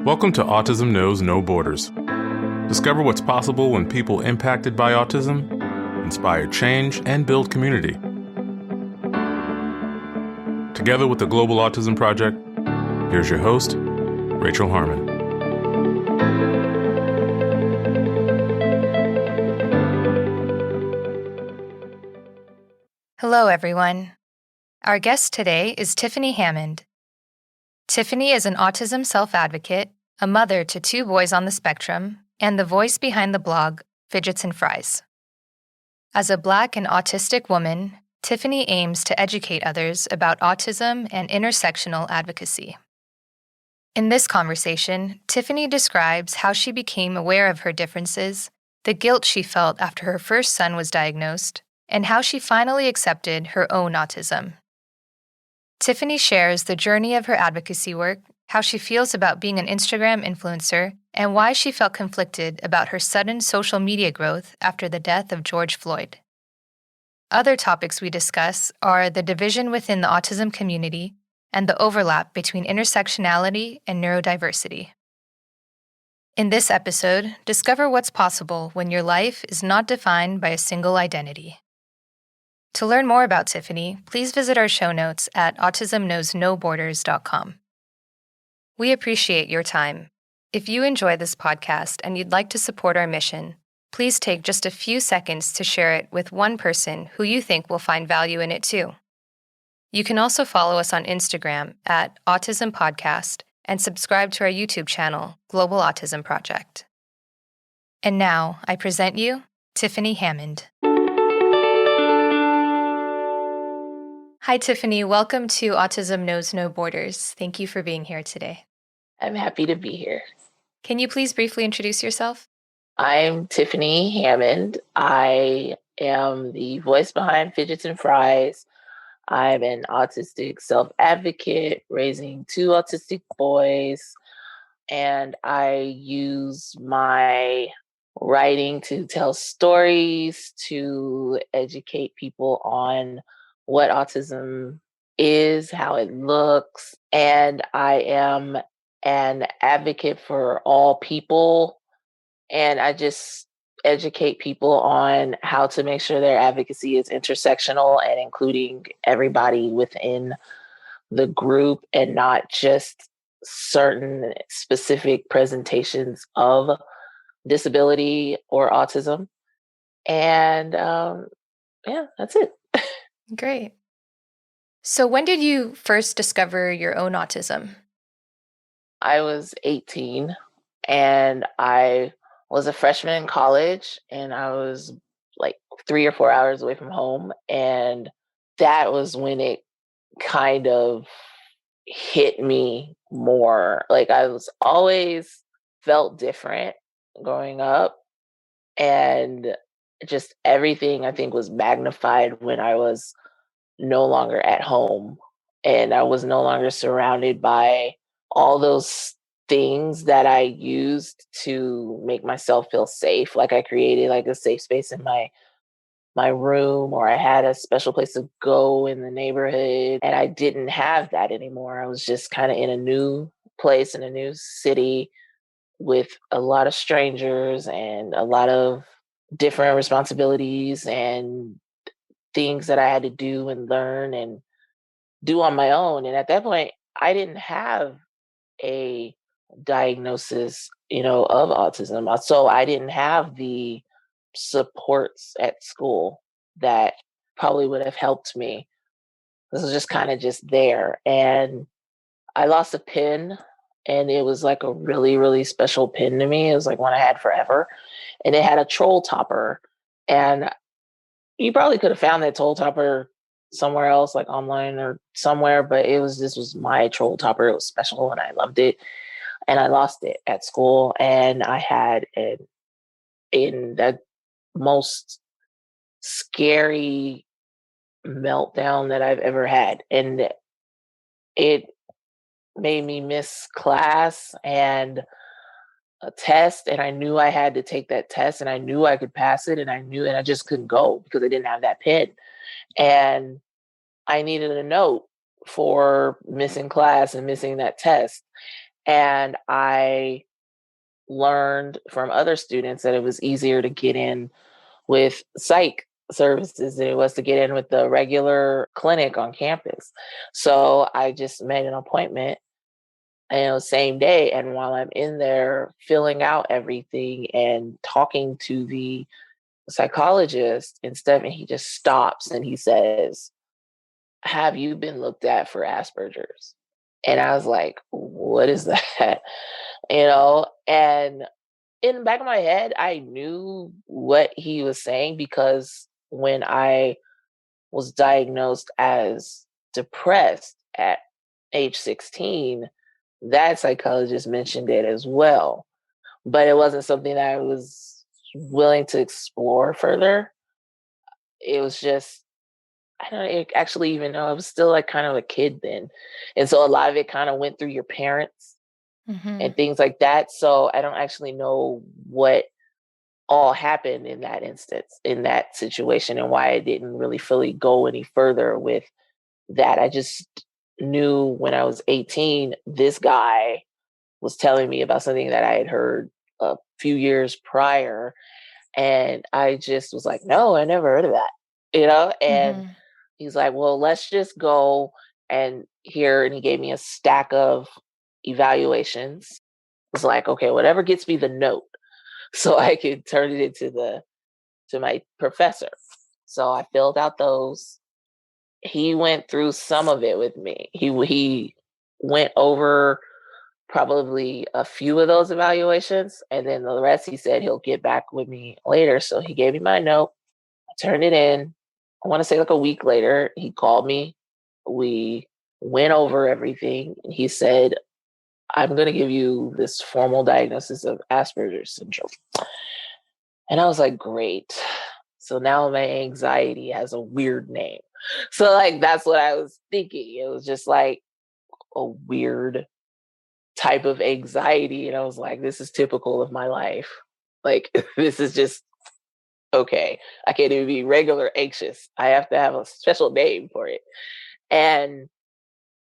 Welcome to Autism Knows No Borders. Discover what's possible when people impacted by autism inspire change and build community. Together with the Global Autism Project, here's your host, Rachel Harmon. Hello, everyone. Our guest today is Tiffany Hammond. Tiffany is an autism self-advocate, a mother to 2 boys on the spectrum, and the voice behind the blog Fidgets and Fries. As a Black and autistic woman, Tiffany aims to educate others about autism and intersectional advocacy. In this conversation, Tiffany describes how she became aware of her differences, the guilt she felt after her first son was diagnosed, and how she finally accepted her own autism. Tiffany shares the journey of her advocacy work, how she feels about being an Instagram influencer, and why she felt conflicted about her sudden social media growth after the death of George Floyd. Other topics we discuss are the division within the autism community and the overlap between intersectionality and neurodiversity. In this episode, discover what's possible when your life is not defined by a single identity. To learn more about Tiffany, please visit our show notes at autismknowsnoborders.com. We appreciate your time. If you enjoy this podcast and you'd like to support our mission, please take just a few seconds to share it with one person who you think will find value in it too. You can also follow us on Instagram at Autism Podcast and subscribe to our YouTube channel, Global Autism Project. And now, I present you Tiffany Hammond. Hi, Tiffany. Welcome to Autism Knows No Borders. Thank you for being here today. I'm happy to be here. Can you please briefly introduce yourself? I'm Tiffany Hammond. I am the voice behind Fidgets and Fries. I'm an autistic self-advocate, raising 2 autistic boys, and I use my writing to tell stories, to educate people on what autism is, how it looks, and I am an advocate for all people, and I just educate people on how to make sure their advocacy is intersectional and including everybody within the group and not just certain specific presentations of disability or autism. And yeah, that's it. Great. So when did you first discover your own autism? I was 18 and I was a freshman in college and I was like 3 or 4 hours away from home. And that was when it kind of hit me more. Like I was always felt different growing up, and just everything I think was magnified when I was no longer at home and I was no longer surrounded by all those things that I used to make myself feel safe. Like I created like a safe space in my room, or I had a special place to go in the neighborhood, and I didn't have that anymore. I was just kind of in a new place in a new city with a lot of strangers and a lot of different responsibilities and things that I had to do and learn and do on my own. And at that point, I didn't have a diagnosis, of autism. So I didn't have the supports at school that probably would have helped me. This was just kind of just there. And I lost a pin, and it was like a really, really special pin to me. It was like one I had forever. And it had a troll topper. And you probably could have found that troll topper somewhere else, like online or somewhere, but this was my troll topper. It was special and I loved it. And I lost it at school, and I had in the most scary meltdown that I've ever had. And it made me miss class and a test, and I knew I had to take that test, and I knew I could pass it, and I just couldn't go because I didn't have that pin. And I needed a note for missing class and missing that test. And I learned from other students that it was easier to get in with psych services than it was to get in with the regular clinic on campus. So I just made an appointment, same day. And while I'm in there filling out everything and talking to the psychologist and stuff, and he just stops and he says, "Have you been looked at for Asperger's?" And I was like, "What is that?" And in the back of my head, I knew what he was saying because when I was diagnosed as depressed at age 16, that psychologist mentioned it as well. But it wasn't something that I was willing to explore further. It was just, I don't actually even know. I was still like kind of a kid then. And so a lot of it kind of went through your parents Mm-hmm. and things like that. So I don't actually know what all happened in that instance, in that situation, and why I didn't really fully go any further with that. I just knew when I was 18, this guy was telling me about something that I had heard a few years prior. And I just was like, no, I never heard of that. And Mm-hmm. he's like, well, let's just go and here. And he gave me a stack of evaluations. It's like, okay, whatever gets me the note so I could turn it into to my professor. So I filled out those. He went through some of it with me. He went over probably a few of those evaluations, and then the rest he said he'll get back with me later. So he gave me my note. I turned it in. I want to say like a week later, he called me. We went over everything, and he said, "I'm going to give you this formal diagnosis of Asperger's syndrome." And I was like, great. So now my anxiety has a weird name. So like that's what I was thinking. It was just like a weird type of anxiety. And I was like, this is typical of my life. Like this is just okay. I can't even be regular anxious. I have to have a special name for it. And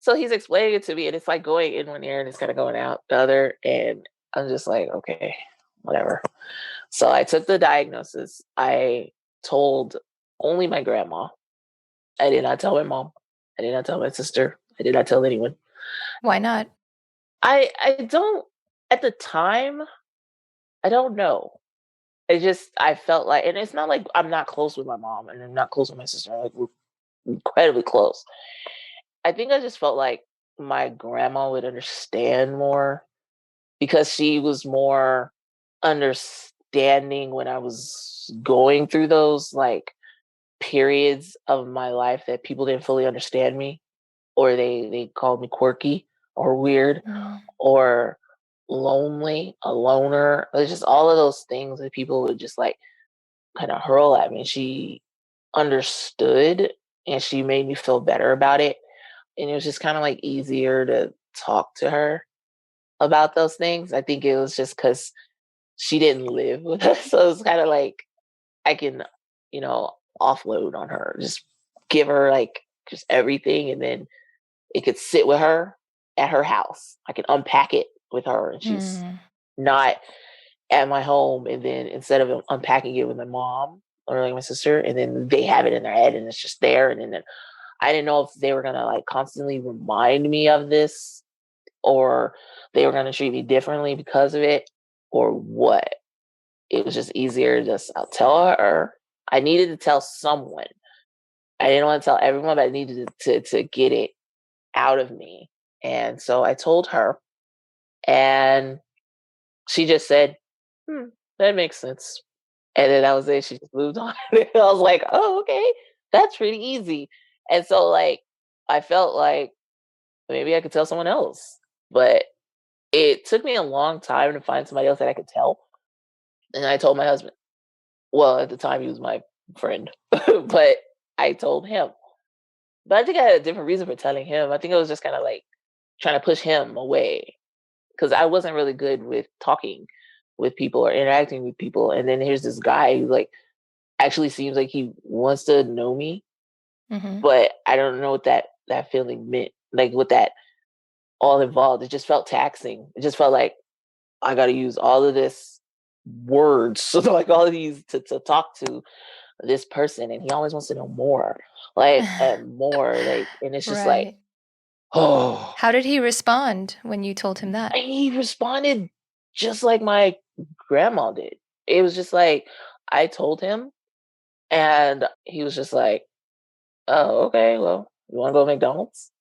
so he's explaining it to me, and it's like going in one ear and it's kind of going out the other. And I'm just like, okay, whatever. So I took the diagnosis. I told only my grandma. I did not tell my mom. I did not tell my sister. I did not tell anyone. Why not? I don't at the time, I don't know. I felt like, and it's not like I'm not close with my mom and I'm not close with my sister. Like we're incredibly close. I think I just felt like my grandma would understand more because she was more understanding when I was going through those like periods of my life that people didn't fully understand me, or they called me quirky or weird Mm. or lonely, a loner. It's just all of those things that people would just like kind of hurl at me. She understood and she made me feel better about it. And it was just kind of like easier to talk to her about those things. I think it was just because she didn't live with us. So it's kind of like I can, you know, offload on her, just give her like just everything. And then it could sit with her at her house. I can unpack it with her and she's Mm. not at my home. And then instead of unpacking it with my mom or like my sister, and then they have it in their head and it's just there. And then I didn't know if they were going to like constantly remind me of this or they were going to treat me differently because of it or what. It was just easier to just I'll tell her. I needed to tell someone. I didn't want to tell everyone, but I needed to get it out of me. And so I told her, and she just said, that makes sense. And then that was it. She just moved on. I was like, oh, okay, that's pretty easy. And so, like, I felt like maybe I could tell someone else, but it took me a long time to find somebody else that I could tell. And I told my husband. Well, at the time, he was my friend, but I told him. But I think I had a different reason for telling him. I think it was just kind of like trying to push him away because I wasn't really good with talking with people or interacting with people. And then here's this guy who like actually seems like he wants to know me, Mm-hmm. but I don't know what that feeling meant. Like what that all involved. It just felt taxing. It just felt like I got to use all of this words, so like all of these to talk to this person, and he always wants to know more, like and more, like, and it's just like, Right. oh. How did he respond when you told him that? He responded just like my grandma did. It was just like I told him, and he was just like, "Oh, okay. Well, you want to go to McDonald's?"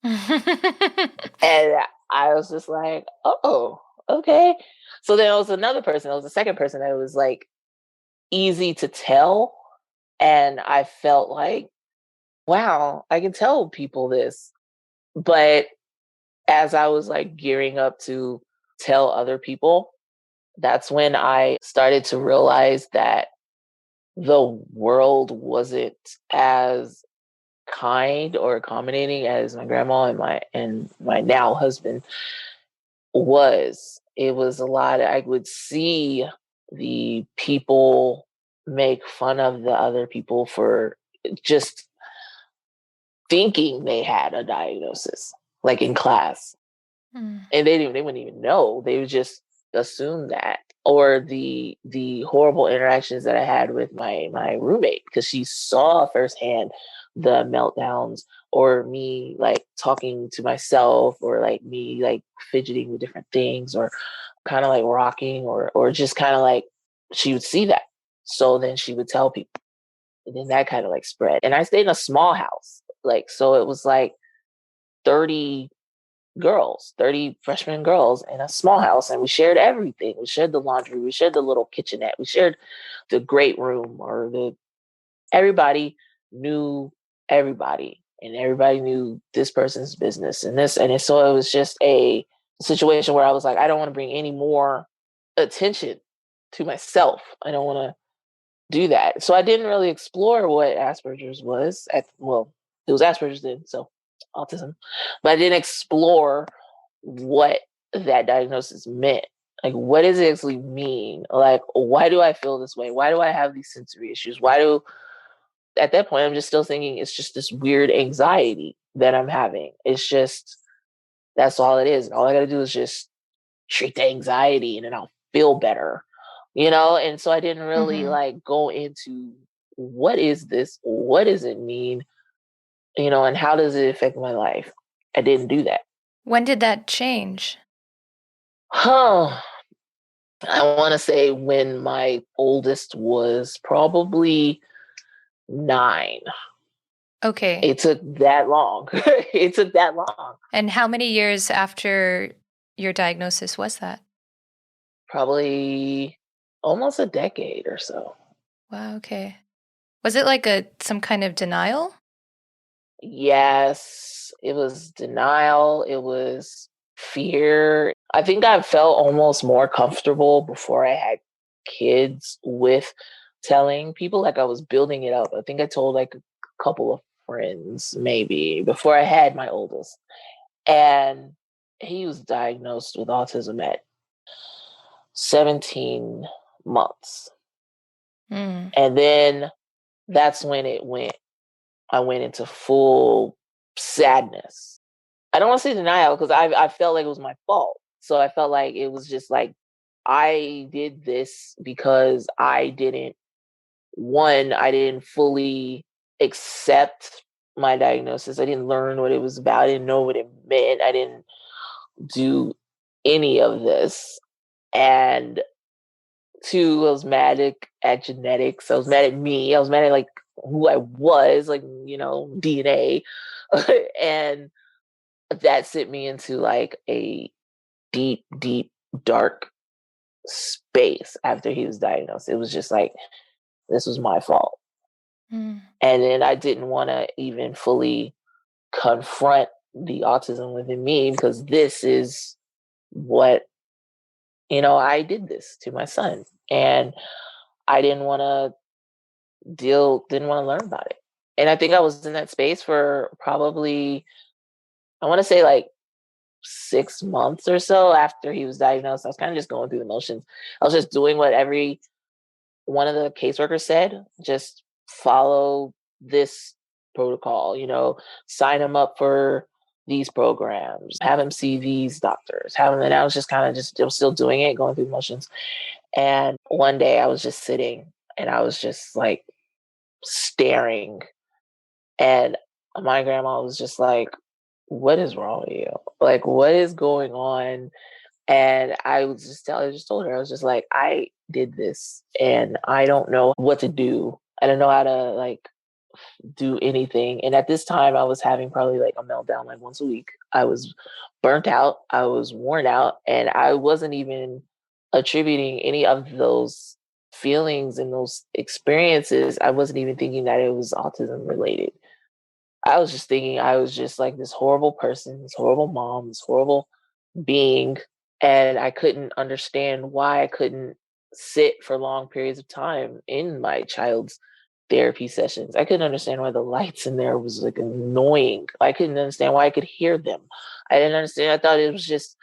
And I was just like, "Oh, okay." So then it was another person. It was the second person that was like easy to tell, and I felt like, wow, I can tell people this. But as I was like gearing up to tell other people, that's when I started to realize that the world wasn't as kind or accommodating as my grandma and my now husband was. It was a lot. I would see the people make fun of the other people for just thinking they had a diagnosis, like in class. Mm. And they wouldn't even know. They would just assume that. Or the horrible interactions that I had with my roommate, because she saw firsthand the meltdowns, or me like talking to myself, or like me like fidgeting with different things, or kind of like rocking, or just kind of like, she would see that. So then she would tell people. And then that kind of like spread. And I stayed in a small house. Like, so it was like 30 girls, 30 freshman girls in a small house, and we shared everything. We shared the laundry, we shared the little kitchenette, we shared the great room, or the everybody knew everybody, and everybody knew this person's business and this. And so it was just a situation where I was like, I don't want to bring any more attention to myself. I don't want to do that. So I didn't really explore what Asperger's was. Well, it was Asperger's then, so autism. But I didn't explore what that diagnosis meant. Like, what does it actually mean? Like, why do I feel this way? Why do I have these sensory issues? At that point, I'm just still thinking it's just this weird anxiety that I'm having. It's just, that's all it is. And all I got to do is just treat the anxiety, and then I'll feel better, you know? And so I didn't really Mhm. like go into what is this? What does it mean? You know, and how does it affect my life? I didn't do that. When did that change? Huh. I want to say when my oldest was probably 9. Okay. It took that long. It took that long. And how many years after your diagnosis was that? Probably almost a decade or so. Wow, okay. Was it like some kind of denial? Yes, it was denial. It was fear. I think I felt almost more comfortable before I had kids with telling people, like I was building it up. I think I told like a couple of friends maybe before I had my oldest. And he was diagnosed with autism at 17 months. Mm. And then that's when I went into full sadness. I don't want to say denial, because I felt like it was my fault. So I felt like it was just like I did this because I didn't fully accept my diagnosis. I didn't learn what it was about. I didn't know what it meant. I didn't do any of this. And two, I was mad at genetics. I was mad at me. I was mad at like who I was, like, you know, DNA. And that sent me into like a deep, deep, dark space after he was diagnosed. It was just like, this was my fault. Mm. And then I didn't want to even fully confront the autism within me, because this is what, you know, I did this to my son. And I didn't want to learn about it. And I think I was in that space for probably, I want to say like 6 months or so after he was diagnosed. I was kind of just going through the motions. I was just doing what every one of the caseworkers said, just follow this protocol, you know, sign him up for these programs, have him see these doctors, have him, and I was just kind of just still doing it, going through the motions. And one day I was just sitting and I was just like staring, and my grandma was just like, "What is wrong with you? Like, what is going on?" And I just told her, I was just like, I did this and I don't know what to do. I don't know how to like do anything. And at this time, I was having probably like a meltdown like once a week. I was burnt out, I was worn out, and I wasn't even attributing any of those feelings and those experiences. I wasn't even thinking that it was autism related. I was just thinking I was just like this horrible person, this horrible mom, this horrible being. And I couldn't understand why I couldn't sit for long periods of time in my child's therapy sessions. I couldn't understand why the lights in there was like annoying. I couldn't understand why I could hear them. I didn't understand. I thought it was just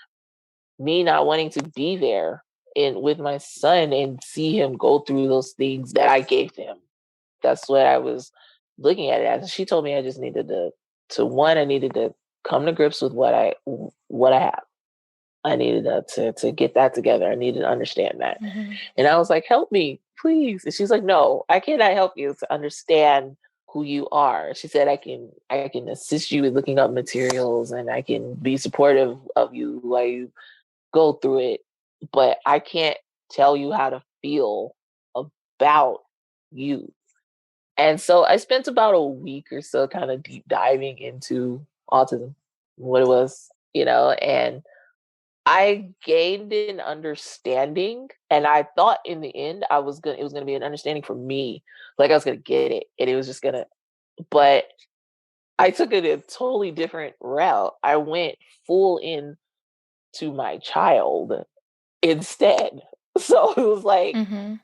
me not wanting to be there and with my son and see him go through those things that I gave him. That's what I was looking at it as. She told me I just needed to one, I needed to come to grips with what I have. I needed to get that together. I needed to understand that. Mm-hmm. And I was like, help me, please. And she's like, no, I cannot help you to understand who you are. She said, I can assist you with looking up materials and I can be supportive of you while you go through it. But I can't tell you how to feel about you. And so I spent about a week or so kind of deep diving into autism, what it was, and I gained an understanding, and I thought in the end it was gonna be an understanding for me. Like I was gonna get it and it was just gonna, but I took it a totally different route. I went full in to my child instead. So it was like, Mm-hmm.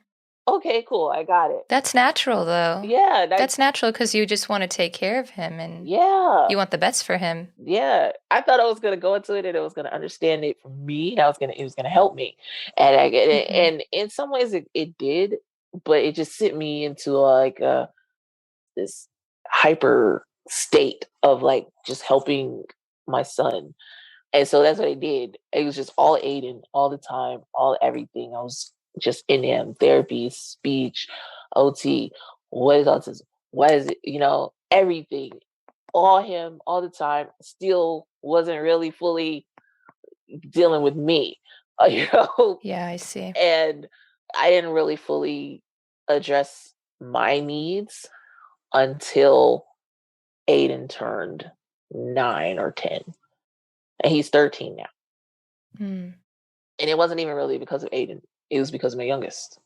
okay, cool, I got it. That's natural, though. Yeah, That's natural because you just want to take care of him and yeah. you want the best for him. Yeah, I thought I was gonna go into it and it was gonna understand it for me. It was gonna help me, and I get it. Mm-hmm. And in some ways, it did, but it just sent me into like this hyper state of like just helping my son. And so that's what I did. It was just all Aiden, all the time, all everything. I was just in him, therapy, speech, OT. What is autism? What is it? Everything, all him all the time. Still wasn't really fully dealing with me, you know, Yeah, I see. and I didn't really fully address my needs until Aiden turned 9 or 10, and he's 13 now. Mm. And it wasn't even really because of Aiden; it was because of my youngest,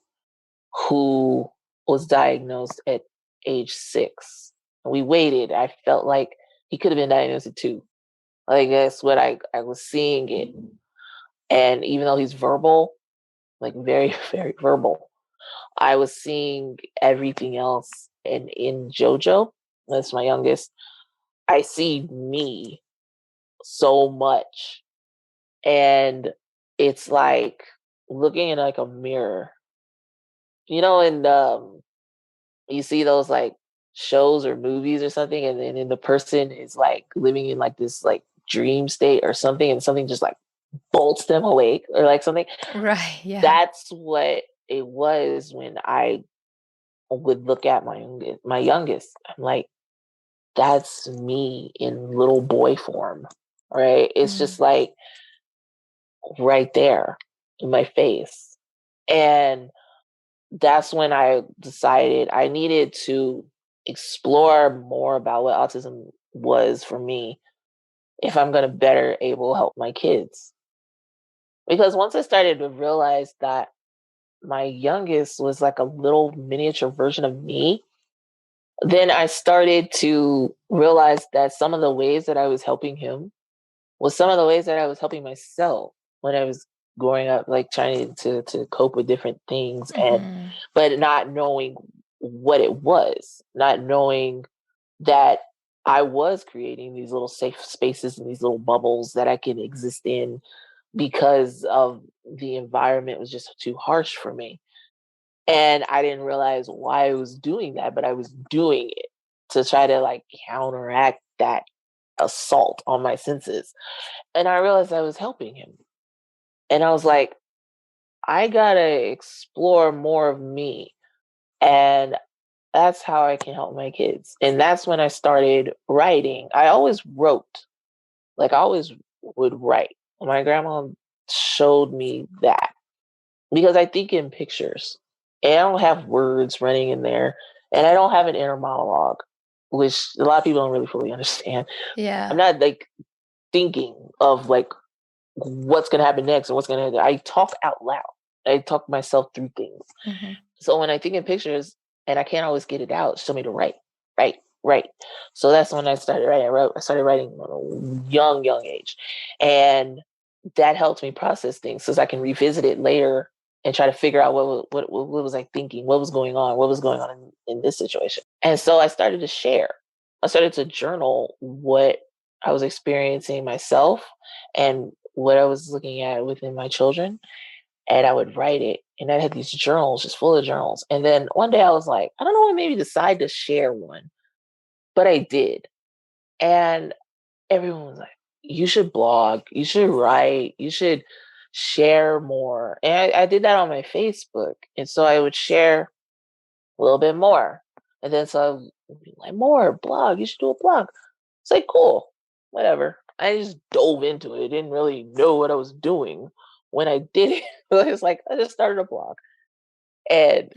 who was diagnosed at age 6. We waited. I felt like he could have been diagnosed at 2. Like that's what I was seeing it. And even though he's verbal, like very, very verbal, I was seeing everything else. And in JoJo, that's my youngest, I see me so much. And it's like looking in like a mirror, and you see those like shows or movies or something, and then the person is like living in like this like dream state or something, and something just like bolts them awake or like something. Right, yeah. That's what it was when I would look at my youngest. I'm like, that's me in little boy form, right? It's Mm. just like right there in my face. And that's when I decided I needed to explore more about what autism was for me if I'm going to better able help my kids. Because once I started to realize that my youngest was like a little miniature version of me, then I started to realize that some of the ways that I was helping him was some of the ways that I was helping myself when I was growing up, like trying to cope with different things, and Mm-hmm. but not knowing what it was, not knowing that I was creating these little safe spaces and these little bubbles that I can exist in because of the environment was just too harsh for me. And I didn't realize why I was doing that, but I was doing it to try to like counteract that assault on my senses. And I realized I was helping him. And I was like, I gotta explore more of me. And that's how I can help my kids. And that's when I started writing. I always wrote, like, I always would write. My grandma showed me that because I think in pictures and I don't have words running in there and I don't have an inner monologue, which a lot of people don't really fully understand. Yeah. I'm not like thinking of like what's going to happen next and what's going to happen. I talk out loud. I talk myself through things. Mm-hmm. So when I think in pictures and I can't always get it out, she told me to write. So that's when I started writing. I started writing at a young age. And that helped me process things so I can revisit it later and try to figure out what was I thinking, what was going on in this situation. And so I started to share. I started to journal what I was experiencing myself and what I was looking at within my children. And I would write it. And I had these journals, just full of journals. And then one day I was like, I don't know, maybe decide to share one. But I did. And everyone was like, you should blog, you should write, you should share more. And I did that on my Facebook. And so I would share a little bit more. And then so I would be like, more blog, you should do a blog. It's like, cool, whatever. I just dove into it. I didn't really know what I was doing when I did it. It's like, I just started a blog. And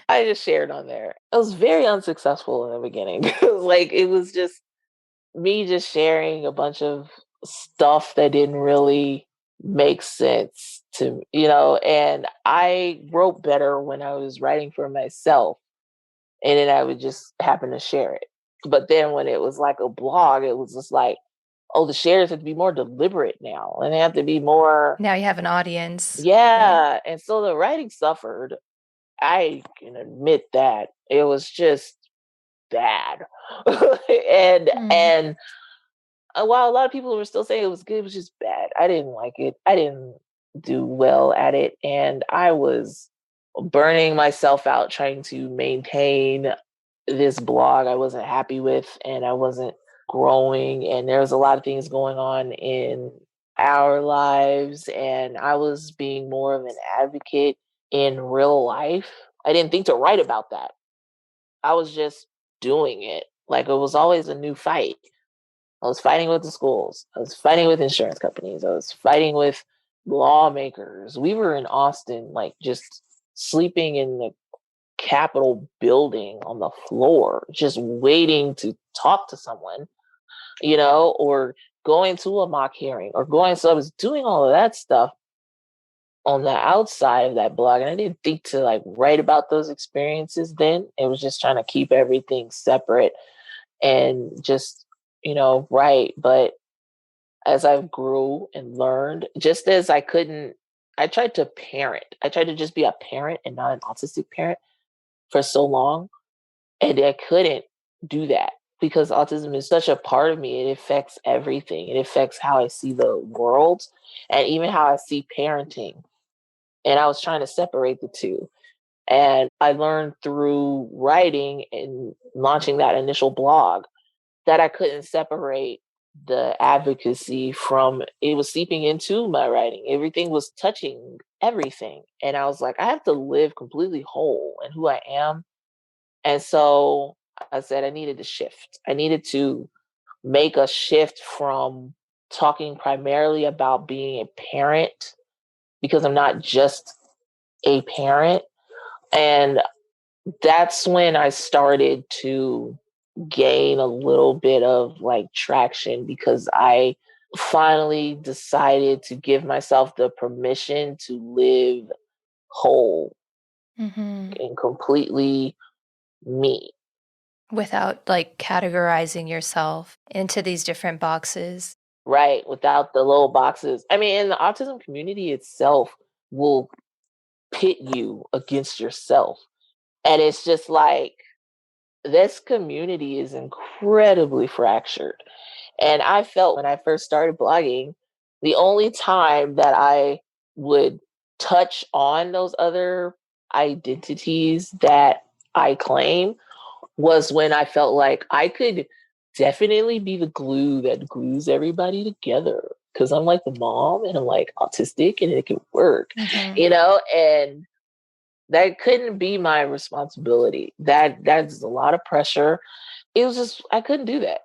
I just shared on there. I was very unsuccessful in the beginning. It was just me just sharing a bunch of stuff that didn't really make sense to and I wrote better when I was writing for myself and then I would just happen to share it. But then when it was like a blog, it was just like, oh, the shares have to be more deliberate now and they have to be more. Now you have an audience. Yeah. Right? And so the writing suffered. I can admit that it was just bad. and while a lot of people were still saying it was good, it was just bad. I didn't like it. I didn't do well at it. And I was burning myself out trying to maintain this blog I wasn't happy with and I wasn't growing. And there was a lot of things going on in our lives. And I was being more of an advocate in real life. I didn't think to write about that. I was just doing it. Like it was always a new fight. I was fighting with the schools. I was fighting with insurance companies. I was fighting with lawmakers. We were in Austin, like just sleeping in the Capitol building on the floor, just waiting to talk to someone, or going to a mock hearing or going. So I was doing all of that stuff on the outside of that blog. And I didn't think to like write about those experiences then. It was just trying to keep everything separate and just, write. But as I grew and learned, just as I tried to parent. I tried to just be a parent and not an autistic parent for so long. And I couldn't do that because autism is such a part of me. It affects everything. It affects how I see the world and even how I see parenting. And I was trying to separate the two. And I learned through writing and launching that initial blog that I couldn't separate the advocacy from it was seeping into my writing. Everything was touching everything. And I was like, I have to live completely whole in who I am. And so I said I needed to shift. I needed to make a shift from talking primarily about being a parent because I'm not just a parent. And that's when I started to gain a little bit of like traction because I finally decided to give myself the permission to live whole and completely me. Without like categorizing yourself into these different boxes. Right. Without the little boxes. I mean, and the autism community itself will pit you against yourself. And it's just like, this community is incredibly fractured. And I felt when I first started blogging, the only time that I would touch on those other identities that I claim was when I felt like I could definitely be the glue that glues everybody together. Because I'm like the mom and I'm like autistic and it can work, and that couldn't be my responsibility. That's a lot of pressure. It was just, I couldn't do that.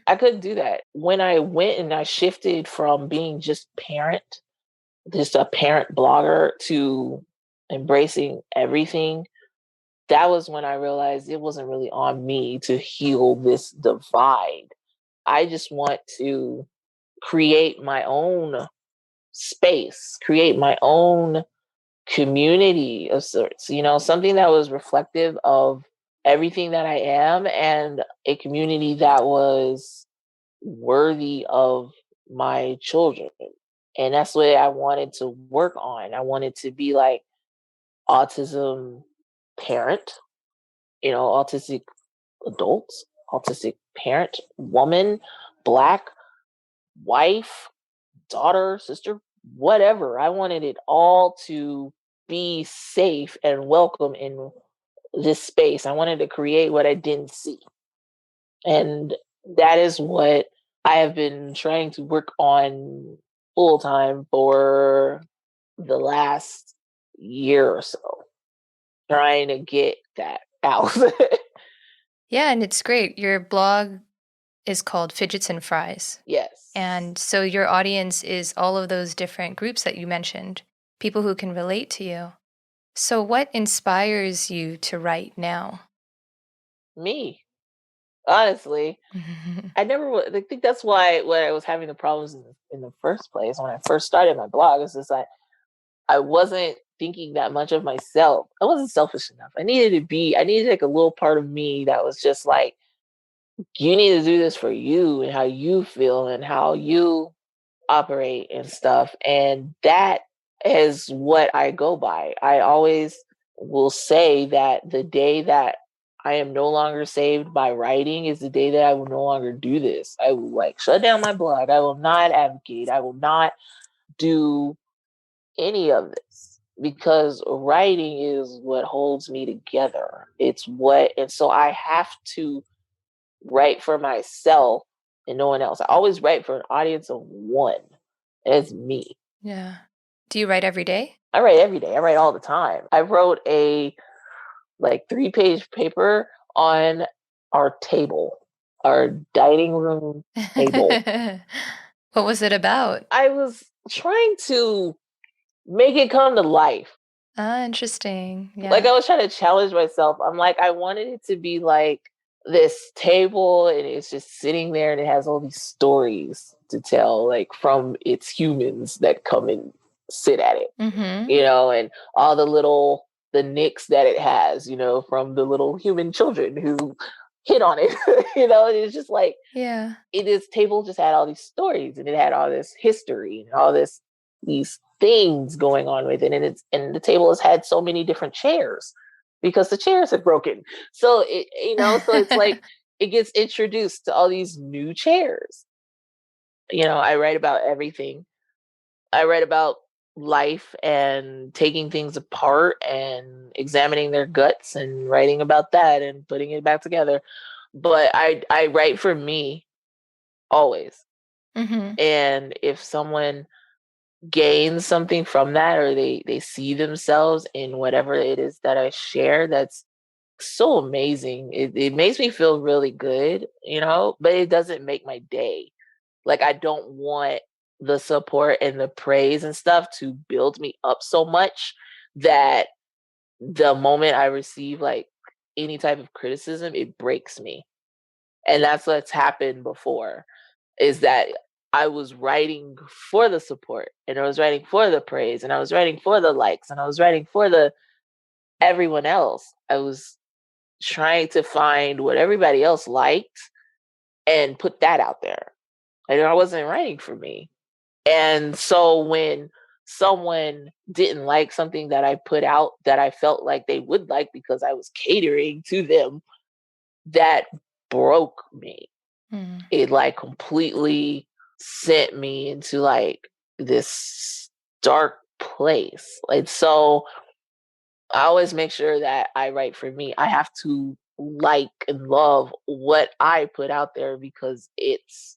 I couldn't do that. When I went and I shifted from being just a parent blogger, to embracing everything, that was when I realized it wasn't really on me to heal this divide. I just want to create my own space, create my own community of sorts, something that was reflective of everything that I am, and a community that was worthy of my children. And that's what I wanted to work on. I wanted to be like autism parent, autistic adults, autistic parent, woman, Black, wife, daughter, sister, whatever. I wanted it all to be safe and welcome in this space. I wanted to create what I didn't see. And that is what I have been trying to work on full time for the last year or so, trying to get that out. Yeah, and it's great. Your blog is called Fidgets and Fries. Yes. And so your audience is all of those different groups that you mentioned, people who can relate to you. So what inspires you to write now? Me, honestly. I think that's why when I was having the problems in the first place, when I first started my blog, is just like I wasn't thinking that much of myself. I wasn't selfish enough. I needed like a little part of me that was just like, you need to do this for you and how you feel and how you operate and stuff. And that is what I go by. I always will say that the day that I am no longer saved by writing is the day that I will no longer do this. I will like shut down my blog. I will not advocate. I will not do any of this, because writing is what holds me together. And so I have to write for myself and no one else. I always write for an audience of one. And it's me. Yeah. Do you write every day? I write every day. I write all the time. I wrote a 3-page paper on our table, our dining room table. What was it about? I was trying to make it come to life. Ah, interesting. Yeah. Like I was trying to challenge myself. I'm like, I wanted it to be like this table and it's just sitting there and it has all these stories to tell, like from its humans that come and sit at it, and all the nicks that it has, from the little human children who hit on it, it's just like, yeah, this table just had all these stories and it had all this history and all these things going on with it. And the table has had so many different chairs because the chairs have broken. So so it's like it gets introduced to all these new chairs. I write about everything. I write about life and taking things apart and examining their guts and writing about that and putting it back together. But I write for me always. And if someone gains something from that, or they see themselves in whatever it is that I share, that's so amazing. It makes me feel really good, but it doesn't make my day. Like I don't want the support and the praise and stuff to build me up so much that the moment I receive like any type of criticism, it breaks me. And that's what's happened before, is that I was writing for the support and I was writing for the praise and I was writing for the likes and I was writing for the everyone else. I was trying to find what everybody else liked and put that out there. And I wasn't writing for me. And so when someone didn't like something that I put out that I felt like they would like because I was catering to them, that broke me. It like completely sent me into like this dark place. Like, so I always make sure that I write for me. I have to like and love what I put out there because it's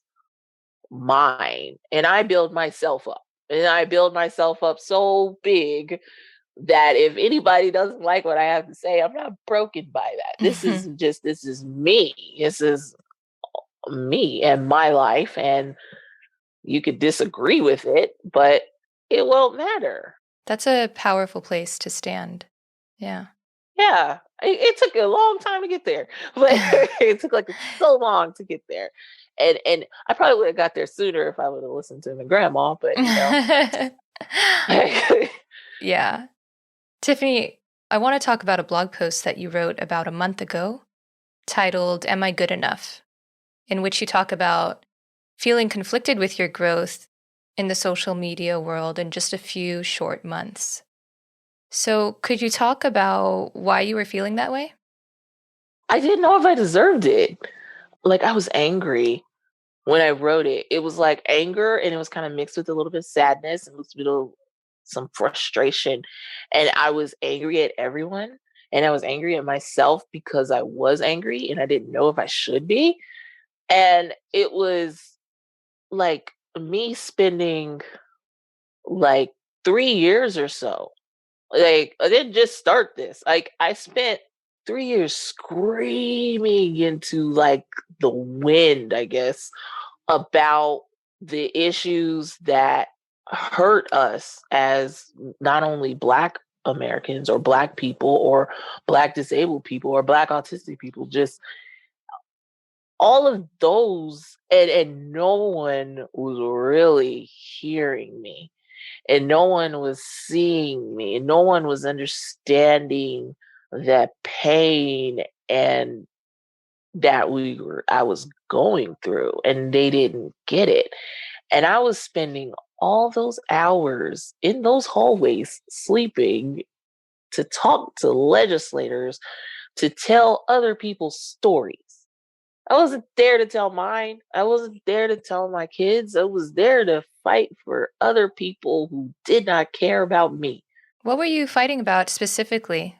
mine. And I build myself up. And I build myself up so big that if anybody doesn't like what I have to say, I'm not broken by that. This is me. This is me and my life. And you could disagree with it, but it won't matter. That's a powerful place to stand. Yeah. Yeah. It took a long time to get there, but it took like so long to get there. And I probably would have got there sooner if I would have listened to my grandma, but you know. Yeah. Tiffany, I want to talk about a blog post that you wrote about a month ago titled Am I Good Enough? In which you talk about feeling conflicted with your growth in the social media world in just a few short months. So, could you talk about why you were feeling that way? I didn't know if I deserved it. Like, I was angry when I wrote it. It was like anger, and it was kind of mixed with a little bit of sadness and mixed with some frustration. And I was angry at everyone, and I was angry at myself because I was angry and I didn't know if I should be. And it was like me spending like 3 years or so. Like, I didn't just start this. Like, I spent 3 years screaming into like the wind, I guess, about the issues that hurt us as not only Black Americans or Black people or Black disabled people or Black autistic people, just all of those. And no one was really hearing me, and no one was seeing me, and no one was understanding that pain and that I was going through, and they didn't get it. And I was spending all those hours in those hallways sleeping to talk to legislators, to tell other people's stories. I wasn't there to tell mine. I wasn't there to tell my kids. I was there to fight for other people who did not care about me. What were you fighting about specifically?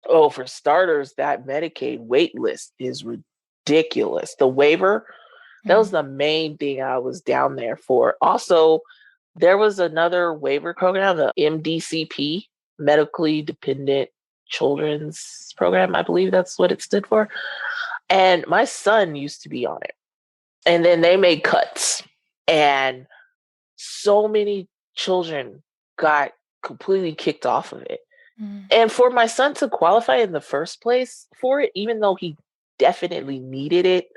Oh, for starters, that Medicaid wait list is ridiculous. The waiver, that was Mm. the main thing I was down there for. Also, there was another waiver program, the MDCP, Medically Dependent Children's Program. I believe that's what it stood for. And my son used to be on it. And then they made cuts. And so many children got completely kicked off of it. Mm. And for my son to qualify in the first place for it, even though he definitely needed it,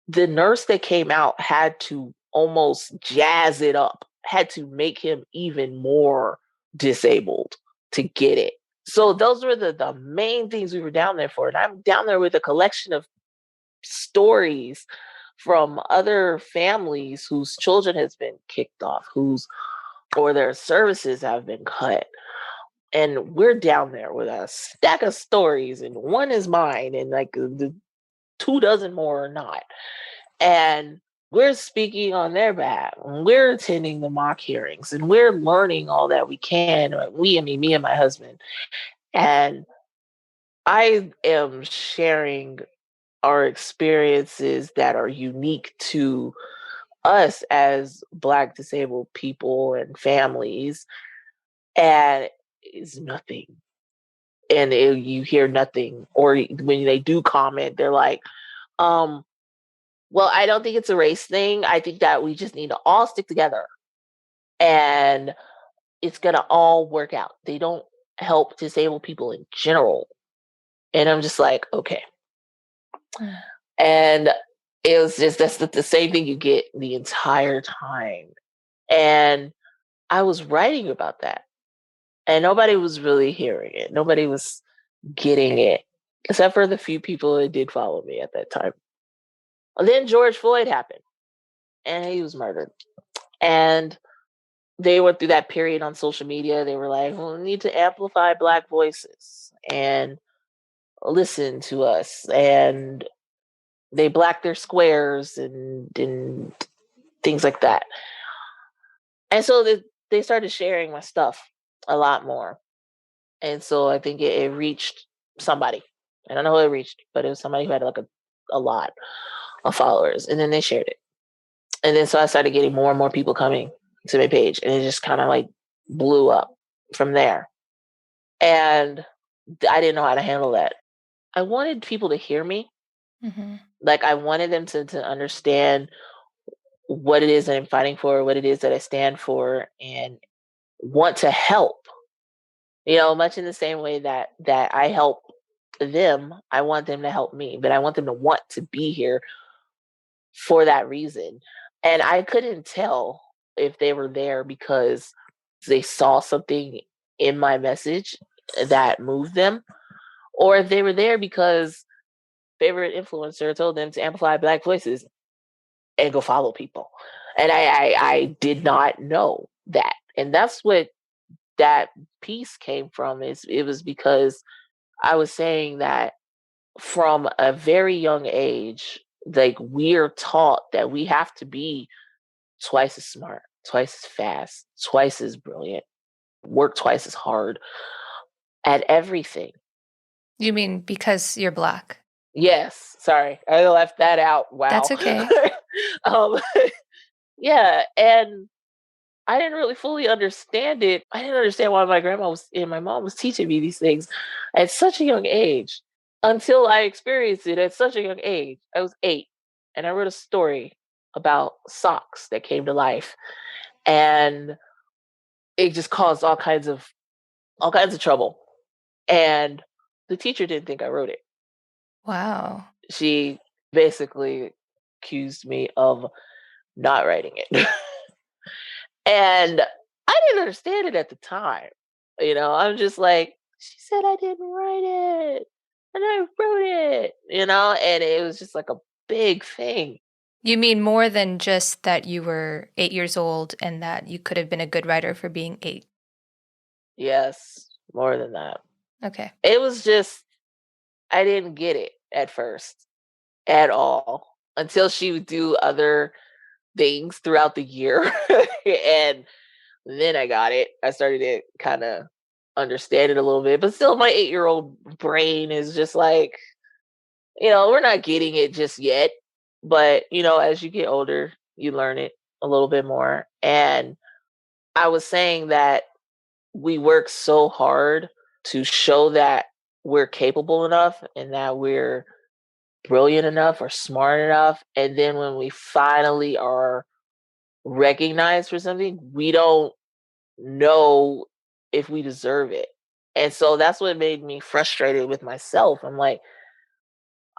the nurse that came out had to almost jazz it up, had to make him even more disabled to get it. So those were the main things we were down there for. And I'm down there with a collection of stories from other families whose children has been kicked off, or their services have been cut. And we're down there with a stack of stories, and one is mine, and like the 2 dozen more are not. And we're speaking on their behalf. And we're attending the mock hearings, and we're learning all that we can. Me and my husband. And I am sharing our experiences that are unique to us as Black disabled people and families. And it's nothing. And you hear nothing. Or when they do comment, they're like, well, I don't think it's a race thing. I think that we just need to all stick together and it's going to all work out. They don't help disabled people in general. And I'm just like, okay. Mm. And it was just, that's the same thing you get the entire time. And I was writing about that, and nobody was really hearing it. Nobody was getting it, except for the few people that did follow me at that time. And then George Floyd happened, and he was murdered. And they went through that period on social media. They were like, well, we need to amplify Black voices and listen to us. And they blacked their squares and things like that. And so they started sharing my stuff a lot more. And so I think it reached somebody. I don't know who it reached, but it was somebody who had like a lot of followers. And then they shared it. And then so I started getting more and more people coming to my page, and it just kind of like blew up from there. And I didn't know how to handle that. I wanted people to hear me. Mm-hmm. Like I wanted them to understand what it is that I'm fighting for, what it is that I stand for, and want to help. Much in the same way that I help them, I want them to help me, but I want them to want to be here for that reason. And I couldn't tell if they were there because they saw something in my message that moved them, or if they were there because favorite influencer told them to amplify Black voices and go follow people. And I did not know that. And that's what that piece came from. It was because I was saying that from a very young age, like we're taught that we have to be twice as smart, twice as fast, twice as brilliant, work twice as hard at everything. You mean because you're Black? Yes, sorry, I left that out. Wow. That's okay. um, yeah, and I didn't really fully understand it. I didn't understand why my grandma was and my mom was teaching me these things at such a young age until I experienced it at such a young age. I was 8 and I wrote a story about socks that came to life, and it just caused all kinds of trouble. And the teacher didn't think I wrote it. Wow. She basically accused me of not writing it. And I didn't understand it at the time. I'm just like, she said I didn't write it. And I wrote it, and it was just like a big thing. You mean more than just that you were 8 years old and that you could have been a good writer for being 8? Yes, more than that. Okay. It was just, I didn't get it at first at all until she would do other things throughout the year. And then I got it. I started to kind of understand it a little bit, but still, my 8-year-old brain is just like, we're not getting it just yet. But, as you get older, you learn it a little bit more. And I was saying that we work so hard to show that we're capable enough and that we're brilliant enough or smart enough. And then when we finally are recognized for something, we don't know if we deserve it. And so that's what made me frustrated with myself. I'm like,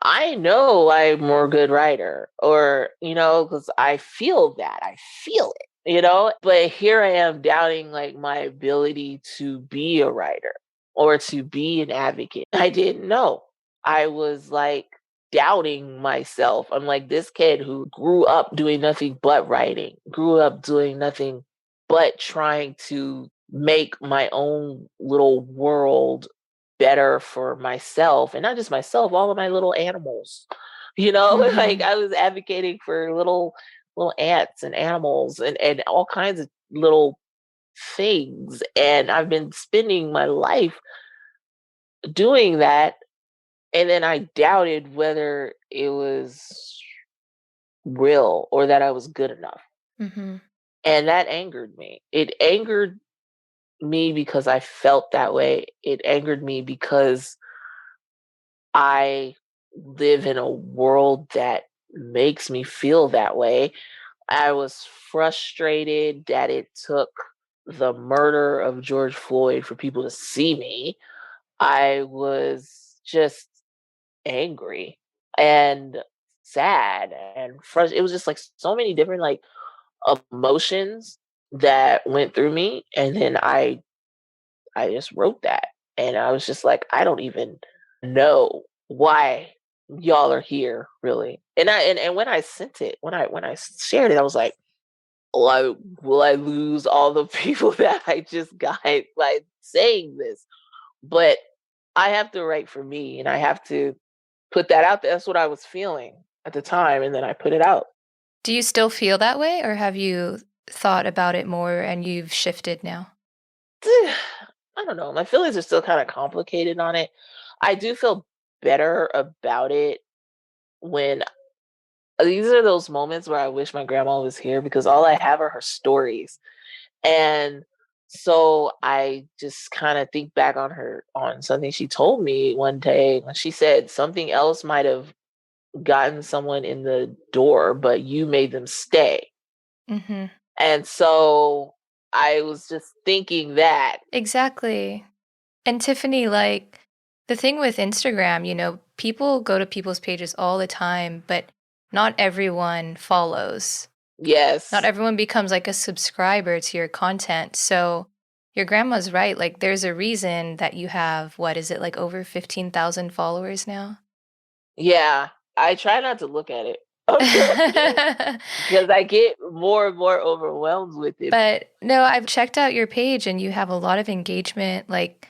I know I'm more good writer, or, because I feel that. I feel it, but here I am doubting like my ability to be a writer or to be an advocate. I didn't know. I was like doubting myself. I'm like, this kid who grew up doing nothing but writing, grew up doing nothing but trying to make my own little world better for myself, and not just myself, all of my little animals. Like Mhm. I was advocating for little ants and animals and all kinds of little things. And I've been spending my life doing that. And then I doubted whether it was real or that I was good enough. Mhm. And that angered me. It angered me because I felt that way. It angered me because I live in a world that makes me feel that way. I was frustrated that it took the murder of George Floyd for people to see me. I was just angry and sad and frustrated. It was just like so many different like emotions that went through me, and then I just wrote that. And I was just like, I don't even know why y'all are here, really. And when I sent it, when I shared it, I was like, will I lose all the people that I just got by saying this? But I have to write for me, and I have to put that out there. That's what I was feeling at the time, and then I put it out. Do you still feel that way, or have you thought about it more and you've shifted now? I don't know. My feelings are still kind of complicated on it. I do feel better about it when these are those moments where I wish my grandma was here because all I have are her stories. And so I just kind of think back on something she told me one day when she said something else might have gotten someone in the door, but you made them stay. Mm-hmm. And so I was just thinking that. Exactly. And Tiffany, like the thing with Instagram, you know, people go to people's pages all the time, but not everyone follows. Not Yes. everyone becomes like a subscriber to your content. So your grandma's right. Like there's a reason that you have, what is it, like over 15,000 followers now? Yeah. I try not to look at it because I get more and more overwhelmed with it. But no, I've checked out your page and you have a lot of engagement. Like,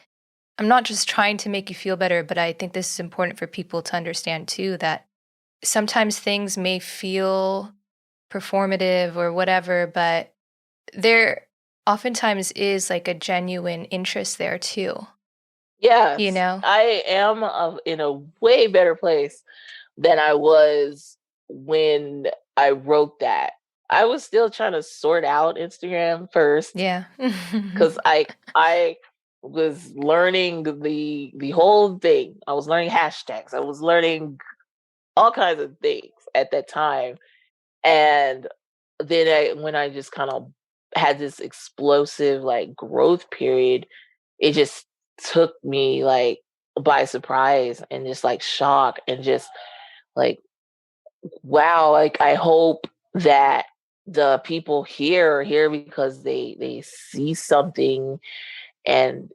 I'm not just trying to make you feel better, but I think this is important for people to understand too that sometimes things may feel performative or whatever, but there oftentimes is like a genuine interest there too, you Yes, know? I am in a way better place than I was when I wrote that. I was still trying to sort out Instagram first Yeah. because I was learning the whole thing. I was learning hashtags. I was learning all kinds of things at that time. And then when I just kind of had this explosive like growth period, it just took me like by surprise and just like shock and just like, wow, like I hope that the people here are here because they see something and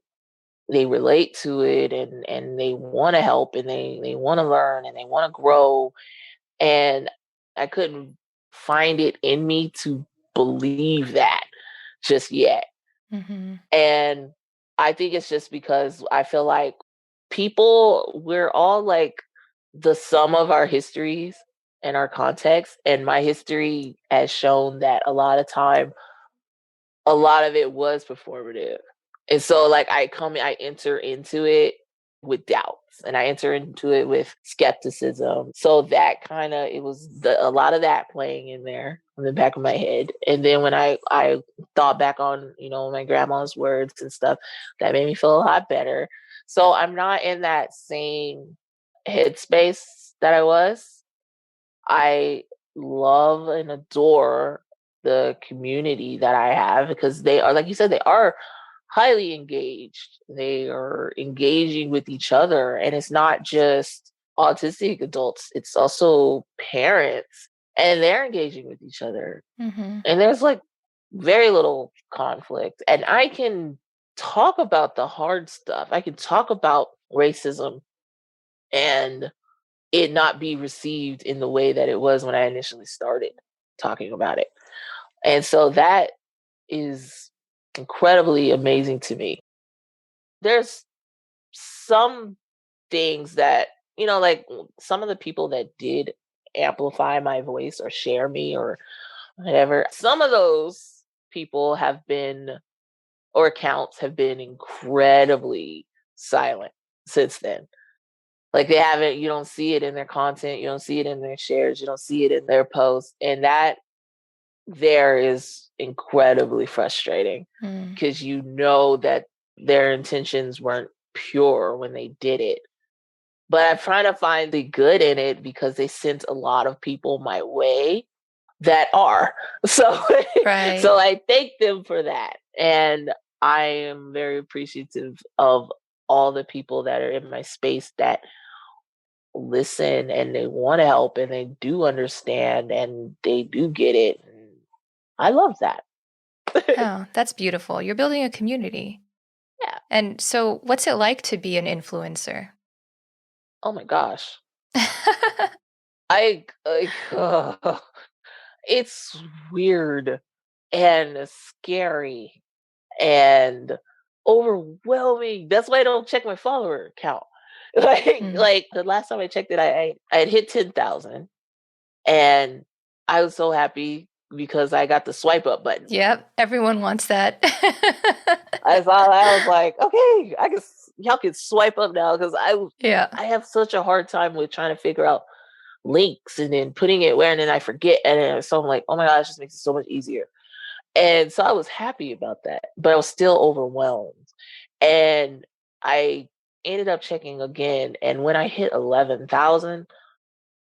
they relate to it and they want to help and they want to learn and they want to grow. And I couldn't find it in me to believe that just yet. Hmm. And I think it's just because I feel like people, we're all like the sum of our histories and our context. And my history has shown that a lot of time, a lot of it was performative. And so like I enter into it with doubts and I enter into it with skepticism. So that kind of it was a lot of that playing in there in the back of my head. And then when I thought back on, you know, my grandma's words and stuff, that made me feel a lot better. So I'm not in that same headspace that I was. I love and adore the community that I have because they are, like you said, they are highly engaged. They are engaging with each other. And it's not just autistic adults, it's also parents. And they're engaging with each other. Hmm. And there's like very little conflict. And I can talk about the hard stuff. I can talk about racism and it not be received in the way that it was when I initially started talking about it. And so that is incredibly amazing to me. There's some things that, you know, like some of the people that did amplify my voice or share me or whatever, some of those people have been, or accounts have been incredibly silent since then. Like they haven't, you don't see it in their content, you don't see it in their shares, you don't see it in their posts. And that there is incredibly frustrating Mm. because you know that their intentions weren't pure when they did it. But I'm trying to find the good in it because they sent a lot of people my way that are. So Right. so I thank them for that. And I am very appreciative of all the people that are in my space that listen and they want to help and they do understand and they do get it. And I love that. Oh, that's beautiful. You're building a community. Yeah. And so, what's it like to be an influencer? Oh my gosh. I like it's weird and scary and overwhelming. That's why I don't check my follower count. Mm. Like the last time I checked it, I had hit 10,000 and I was so happy because I got the swipe up button. Yep, everyone wants that. I saw that, I was like, okay, y'all can swipe up now because Yeah. I have such a hard time with trying to figure out links and then putting it where, and then I forget, and then so I'm like, oh my gosh, it just makes it so much easier. And so I was happy about that, but I was still overwhelmed. And I ended up checking again, and when I hit 11,000,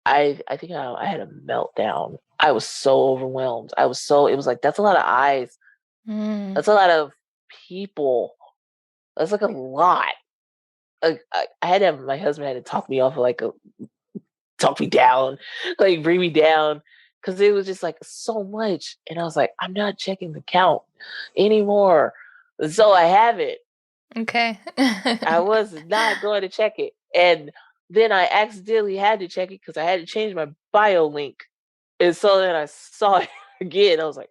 I think I had a meltdown. I was so overwhelmed. It was like, that's a lot of eyes. Mm. That's a lot of people. That's like a lot. Like, I had to have my husband had to talk me off of talk me down, like bring me down, because it was just like so much. And I was like, I'm not checking the count anymore. So I haven't. Okay. I was not going to check it. And then I accidentally had to check it because I had to change my bio link. And so then I saw it again. I was like,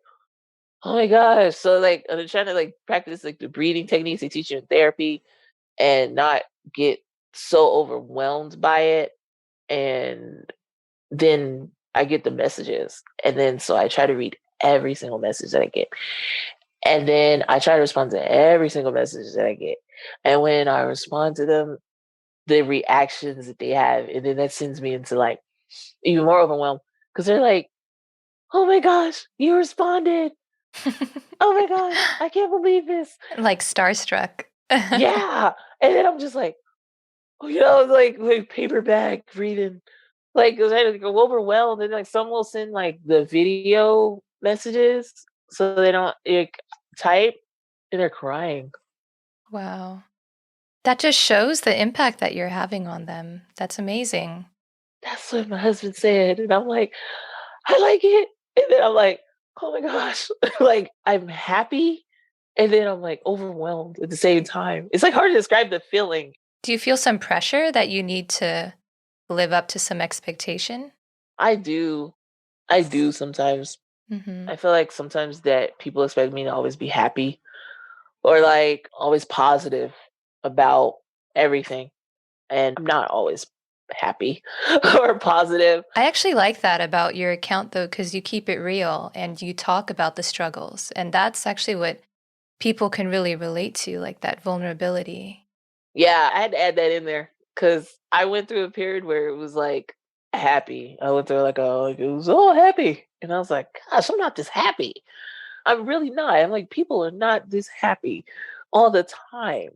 oh my gosh. So like I'm trying to like practice like the breathing techniques they teach you in therapy and not get so overwhelmed by it. And then I get the messages. And then so I try to read every single message that I get. And then I try to respond to every single message that I get. And when I respond to them, the reactions that they have, and then that sends me into like even more overwhelmed because they're like, oh my gosh, you responded. Oh my gosh, I can't believe this. Like starstruck. Yeah. And then I'm just like, oh, like paperback reading. Like, 'cause I go overwhelmed, and like some will send like the video messages so they don't like type, and they're crying. Wow. That just shows the impact that you're having on them. That's amazing. That's what my husband said, and I'm like, I like it, and then I'm like, oh my gosh, like I'm happy, and then I'm like overwhelmed at the same time. It's like hard to describe the feeling. Do you feel some pressure that you need to live up to some expectation? I do, I do sometimes. Mhm. I feel like sometimes that people expect me to always be happy or like always positive about everything. And I'm not always happy or positive. I actually like that about your account though, because you keep it real and you talk about the struggles. And that's actually what people can really relate to, like that vulnerability. Yeah, I had to add that in there because I went through a period where it was like happy. I went through like it was all happy. And I was like, gosh, I'm not this happy. I'm really not. I'm like, people are not this happy all the time.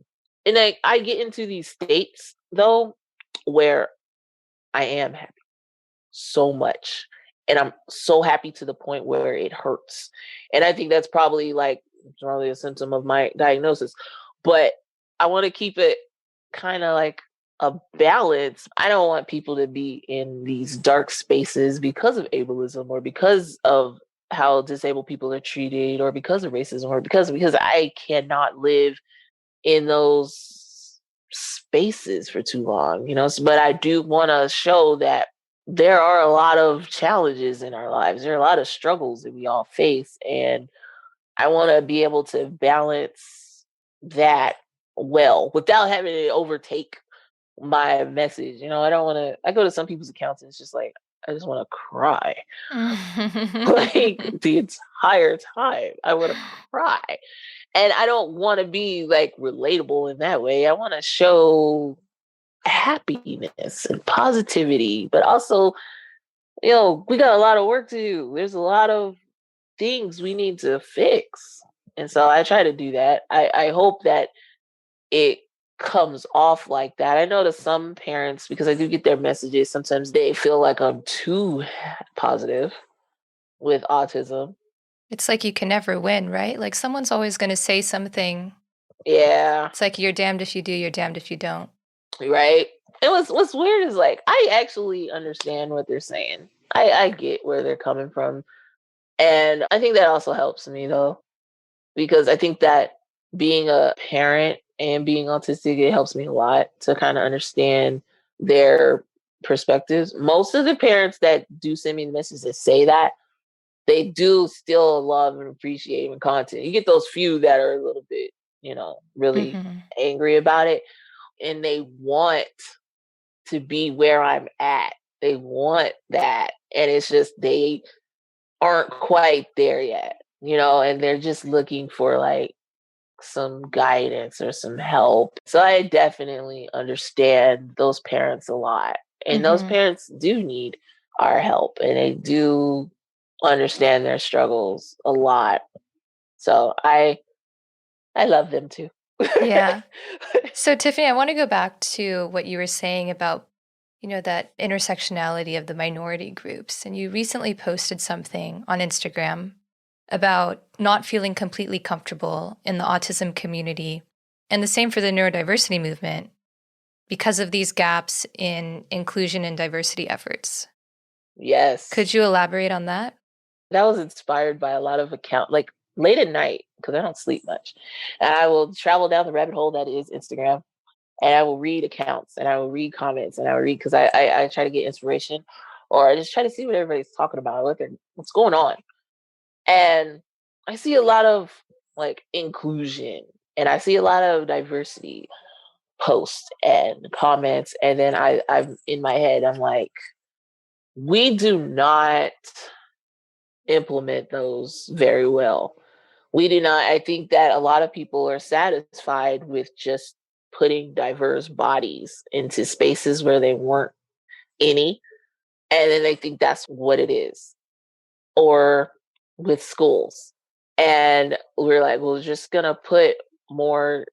And like I get into these states though where I am happy so much. And I'm so happy to the point where it hurts. And I think that's probably a symptom of my diagnosis. But I want to keep it kind of like a balance. I don't want people to be in these dark spaces because of ableism or because of how disabled people are treated or because of racism or because I cannot live in those spaces for too long, but I do want to show that there are a lot of challenges in our lives. There are a lot of struggles that we all face. And I want to be able to balance that well without having it overtake my message. I don't want to, I go to some people's accounts and it's just like, I just want to cry like the entire time. I want to cry. And I don't want to be like relatable in that way. I want to show happiness and positivity, but also, we got a lot of work to do. There's a lot of things we need to fix. And so I try to do that. I hope that it comes off like that. I know to some parents, because I do get their messages, sometimes they feel like I'm too positive with autism. It's like you can never win, right? Like someone's always going to say something. Yeah, It's like you're damned if you do, you're damned if you don't. right. And what's weird is like I actually understand what they're saying. I get where they're coming from. And I think that also helps me though, because I think that being a parent and being autistic, it helps me a lot to kind of understand their perspectives. Most of the parents that do send me the messages that say that, they do still love and appreciate my content. You get those few that are a little bit, really Mhm. angry about it, and they want to be where I'm at. They want that. And it's just they aren't quite there yet, and they're just looking for like some guidance or some help. So I definitely understand those parents a lot. And those Mm-hmm. parents do need our help and they do understand their struggles a lot. So I love them too. Yeah. So, Tiffany, I want to go back to what you were saying about, that intersectionality of the minority groups. And you recently posted something on Instagram about not feeling completely comfortable in the autism community, and the same for the neurodiversity movement because of these gaps in inclusion and diversity efforts. Yes. Could you elaborate on that? That was inspired by a lot of account like late at night because I don't sleep much. And I will travel down the rabbit hole that is Instagram and I will read accounts and I will read comments and I will read because I try to get inspiration or I just try to see what everybody's talking about, what's going on. And I see a lot of like inclusion and I see a lot of diversity posts and comments. And then I'm in my head, I'm like, we do not implement those very well. We do not. I think that a lot of people are satisfied with just putting diverse bodies into spaces where they weren't any. And then they think that's what it is. Or with schools. And we're like, well, we're just going to put more,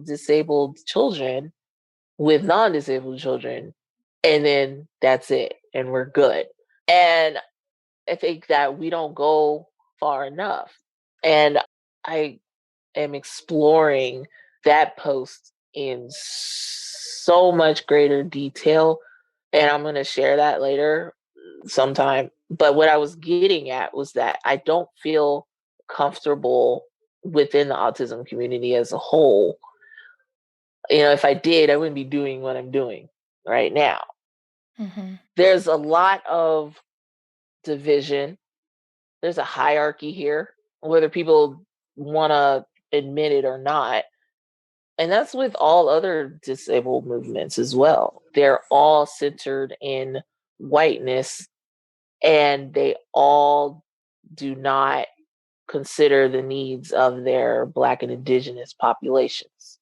disabled children with non disabled children. And then that's it. And we're good. And I think that we don't go far enough. And I am exploring that post in so much greater detail. And I'm going to share that later sometime. But what I was getting at was that I don't feel comfortable within the autism community as a whole. If I did, I wouldn't be doing what I'm doing right now. Mm-hmm. There's a lot of division. There's a hierarchy here, whether people want to admit it or not. And that's with all other disabled movements as well. They're all centered in whiteness and they all do not consider the needs of their Black and Indigenous populations.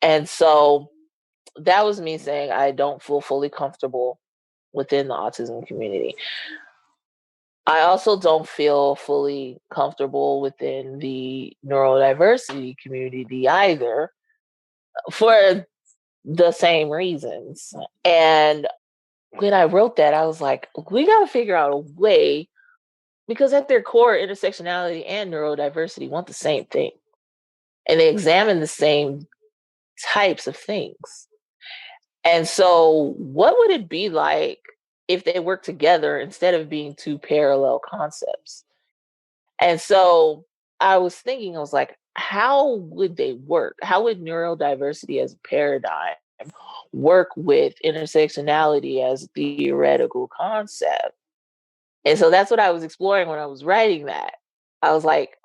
And so that was me saying I don't feel fully comfortable within the autism community. I also don't feel fully comfortable within the neurodiversity community either for the same reasons. And when I wrote that, I was like, we got to figure out a way because at their core, intersectionality and neurodiversity want the same thing. And they examine the same types of things. And so, what would it be like if they worked together instead of being two parallel concepts? And so I was thinking, I was like, how would they work? How would neurodiversity as a paradigm work with intersectionality as a theoretical concept? And so that's what I was exploring when I was writing that. I was like,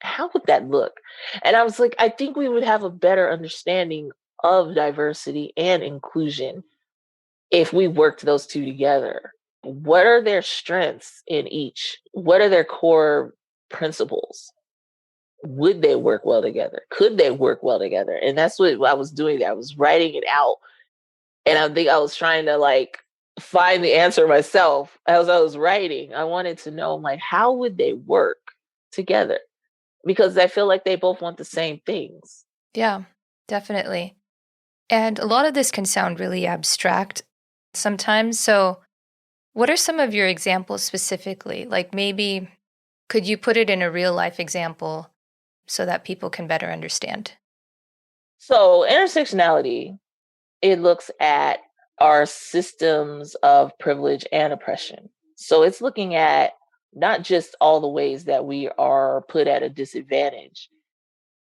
how would that look? And I was like, I think we would have a better understanding of diversity and inclusion if we worked those two together. What are their strengths in each? What are their core principles? Would they work well together? Could they work well together? And that's what I was doing. I was writing it out. And I think I was trying to like find the answer myself as I was writing. I wanted to know like how would they work together? Because I feel like they both want the same things. Yeah, definitely. And a lot of this can sound really abstract sometimes. So, what are some of your examples specifically? Like maybe could you put it in a real life example so that people can better understand? So intersectionality, it looks at our systems of privilege and oppression. So it's looking at not just all the ways that we are put at a disadvantage.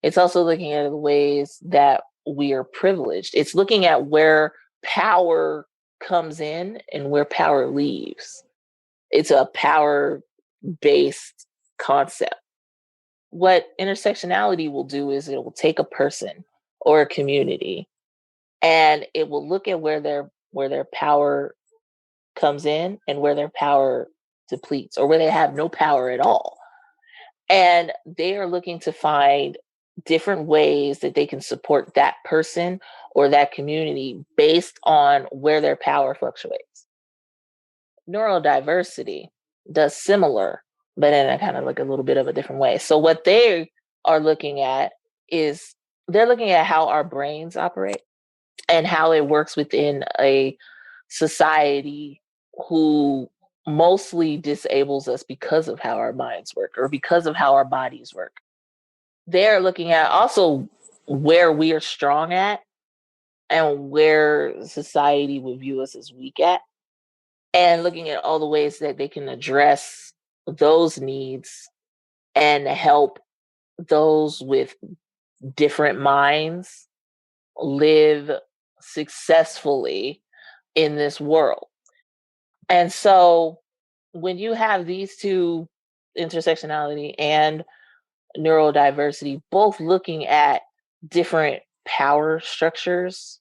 It's also looking at the ways that we are privileged. It's looking at where power comes in and where power leaves. It's a power based concept. What intersectionality will do is it will take a person or a community and it will look at where their power comes in and where their power depletes or where they have no power at all. And they are looking to find different ways that they can support that person or that community based on where their power fluctuates. Neurodiversity does similar, but in a kind of like a little bit of a different way. So what they are looking at is they're looking at how our brains operate and how it works within a society who mostly disables us because of how our minds work or because of how our bodies work. They're looking at also where we are strong at and where society would view us as weak at, and looking at all the ways that they can address those needs and help those with different minds live successfully in this world. And so when you have these two, intersectionality and neurodiversity, both looking at different power structures,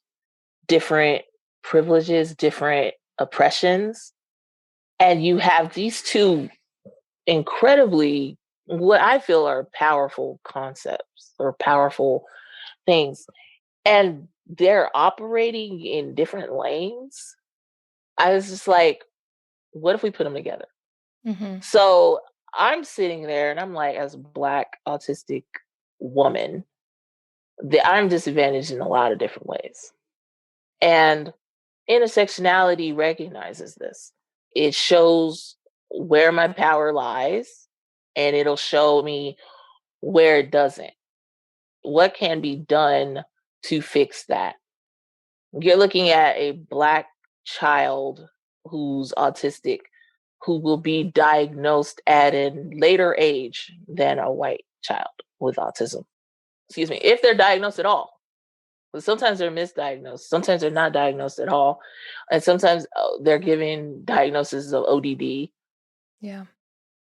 different privileges, different oppressions, and you have these two incredibly, what I feel are powerful concepts or powerful things, and they're operating in different lanes. I was just like, what if we put them together? Mm-hmm. So I'm sitting there and I'm like, as a Black autistic woman, I'm disadvantaged in a lot of different ways. And intersectionality recognizes this. It shows where my power lies, and it'll show me where it doesn't. What can be done to fix that? You're looking at a Black child who's autistic, who will be diagnosed at a later age than a white child with autism. Excuse me, if they're diagnosed at all. But sometimes they're misdiagnosed. Sometimes they're not diagnosed at all. And sometimes they're given diagnoses of ODD. Yeah.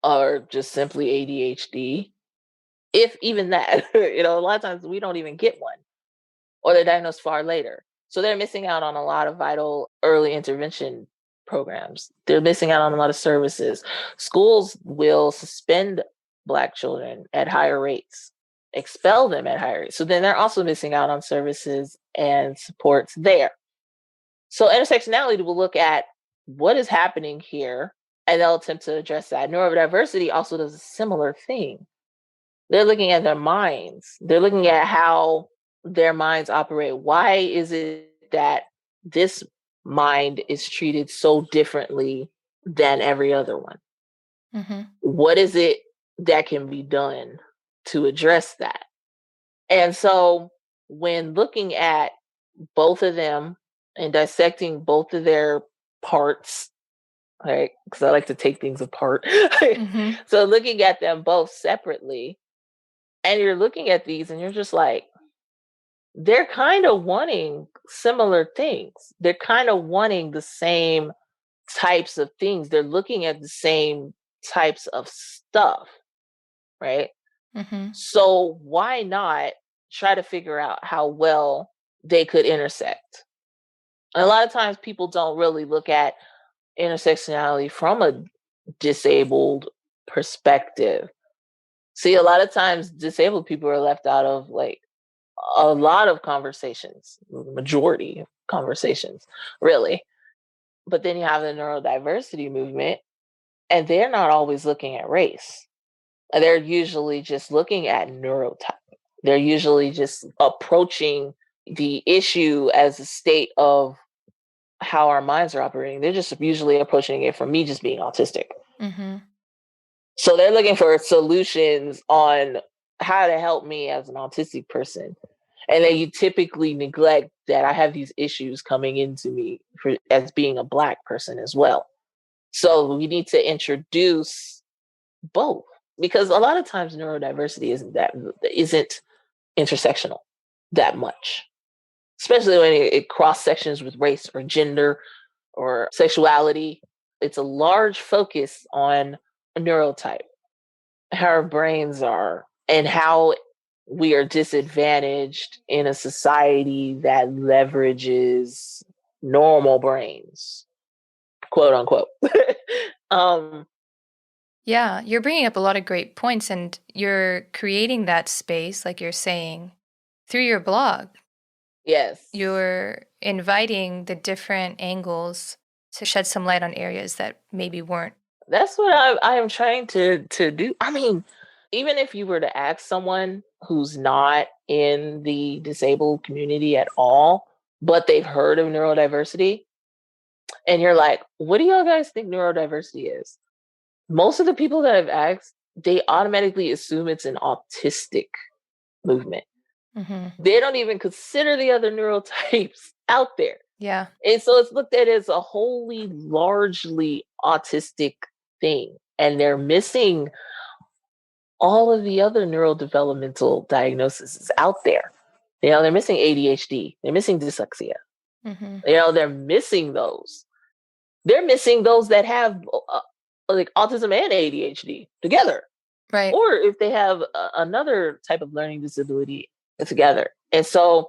Or just simply ADHD. If even that, a lot of times we don't even get one, or they're diagnosed far later. So they're missing out on a lot of vital early intervention programs. They're missing out on a lot of services. Schools will suspend Black children at higher rates, expel them at higher rates. So then they're also missing out on services and supports there. So intersectionality will look at what is happening here, and they'll attempt to address that. Neurodiversity also does a similar thing. They're looking at their minds. They're looking at how their minds operate. Why is it that this mind is treated so differently than every other one? Mm-hmm. What is it that can be done to address that? And so when looking at both of them and dissecting both of their parts, right? Because I like to take things apart. Mm-hmm. So looking at them both separately, and you're looking at these and you're just like, they're kind of wanting similar things. They're kind of wanting the same types of things. They're looking at the same types of stuff, right? Mm-hmm. So why not try to figure out how well they could intersect? And a lot of times people don't really look at intersectionality from a disabled perspective. See, a lot of times disabled people are left out of like a lot of conversations, majority of conversations, really. But then you have the neurodiversity movement, and they're not always looking at race. They're usually just looking at neurotype. They're usually just approaching the issue as a state of how our minds are operating. They're just usually approaching it from me just being autistic. Mm-hmm. So they're looking for solutions on how to help me as an autistic person. And then you typically neglect that I have these issues coming into me as being a Black person as well. So we need to introduce both, because a lot of times neurodiversity isn't intersectional that much, especially when it cross sections with race or gender or sexuality. It's a large focus on a neurotype, how our brains are, and how we are disadvantaged in a society that leverages normal brains, quote unquote. um, Yeah, you're bringing up a lot of great points, and you're creating that space, like you're saying, through your blog. Yes. You're inviting the different angles to shed some light on areas that maybe weren't. That's what I am trying to do. I mean, even if you were to ask someone who's not in the disabled community at all, but they've heard of neurodiversity, and you're like, what do y'all guys think neurodiversity is? Most of the people that I've asked, they automatically assume it's an autistic movement. Hmm. They don't even consider the other neurotypes out there. Yeah. And so it's looked at as a wholly, largely autistic thing. And they're missing all of the other neurodevelopmental diagnoses out there. You know, they're missing ADHD, they're missing dyslexia. Hmm. You know, they're missing those. They're missing those that have like autism and ADHD together, Right. or if they have another type of learning disability together. And so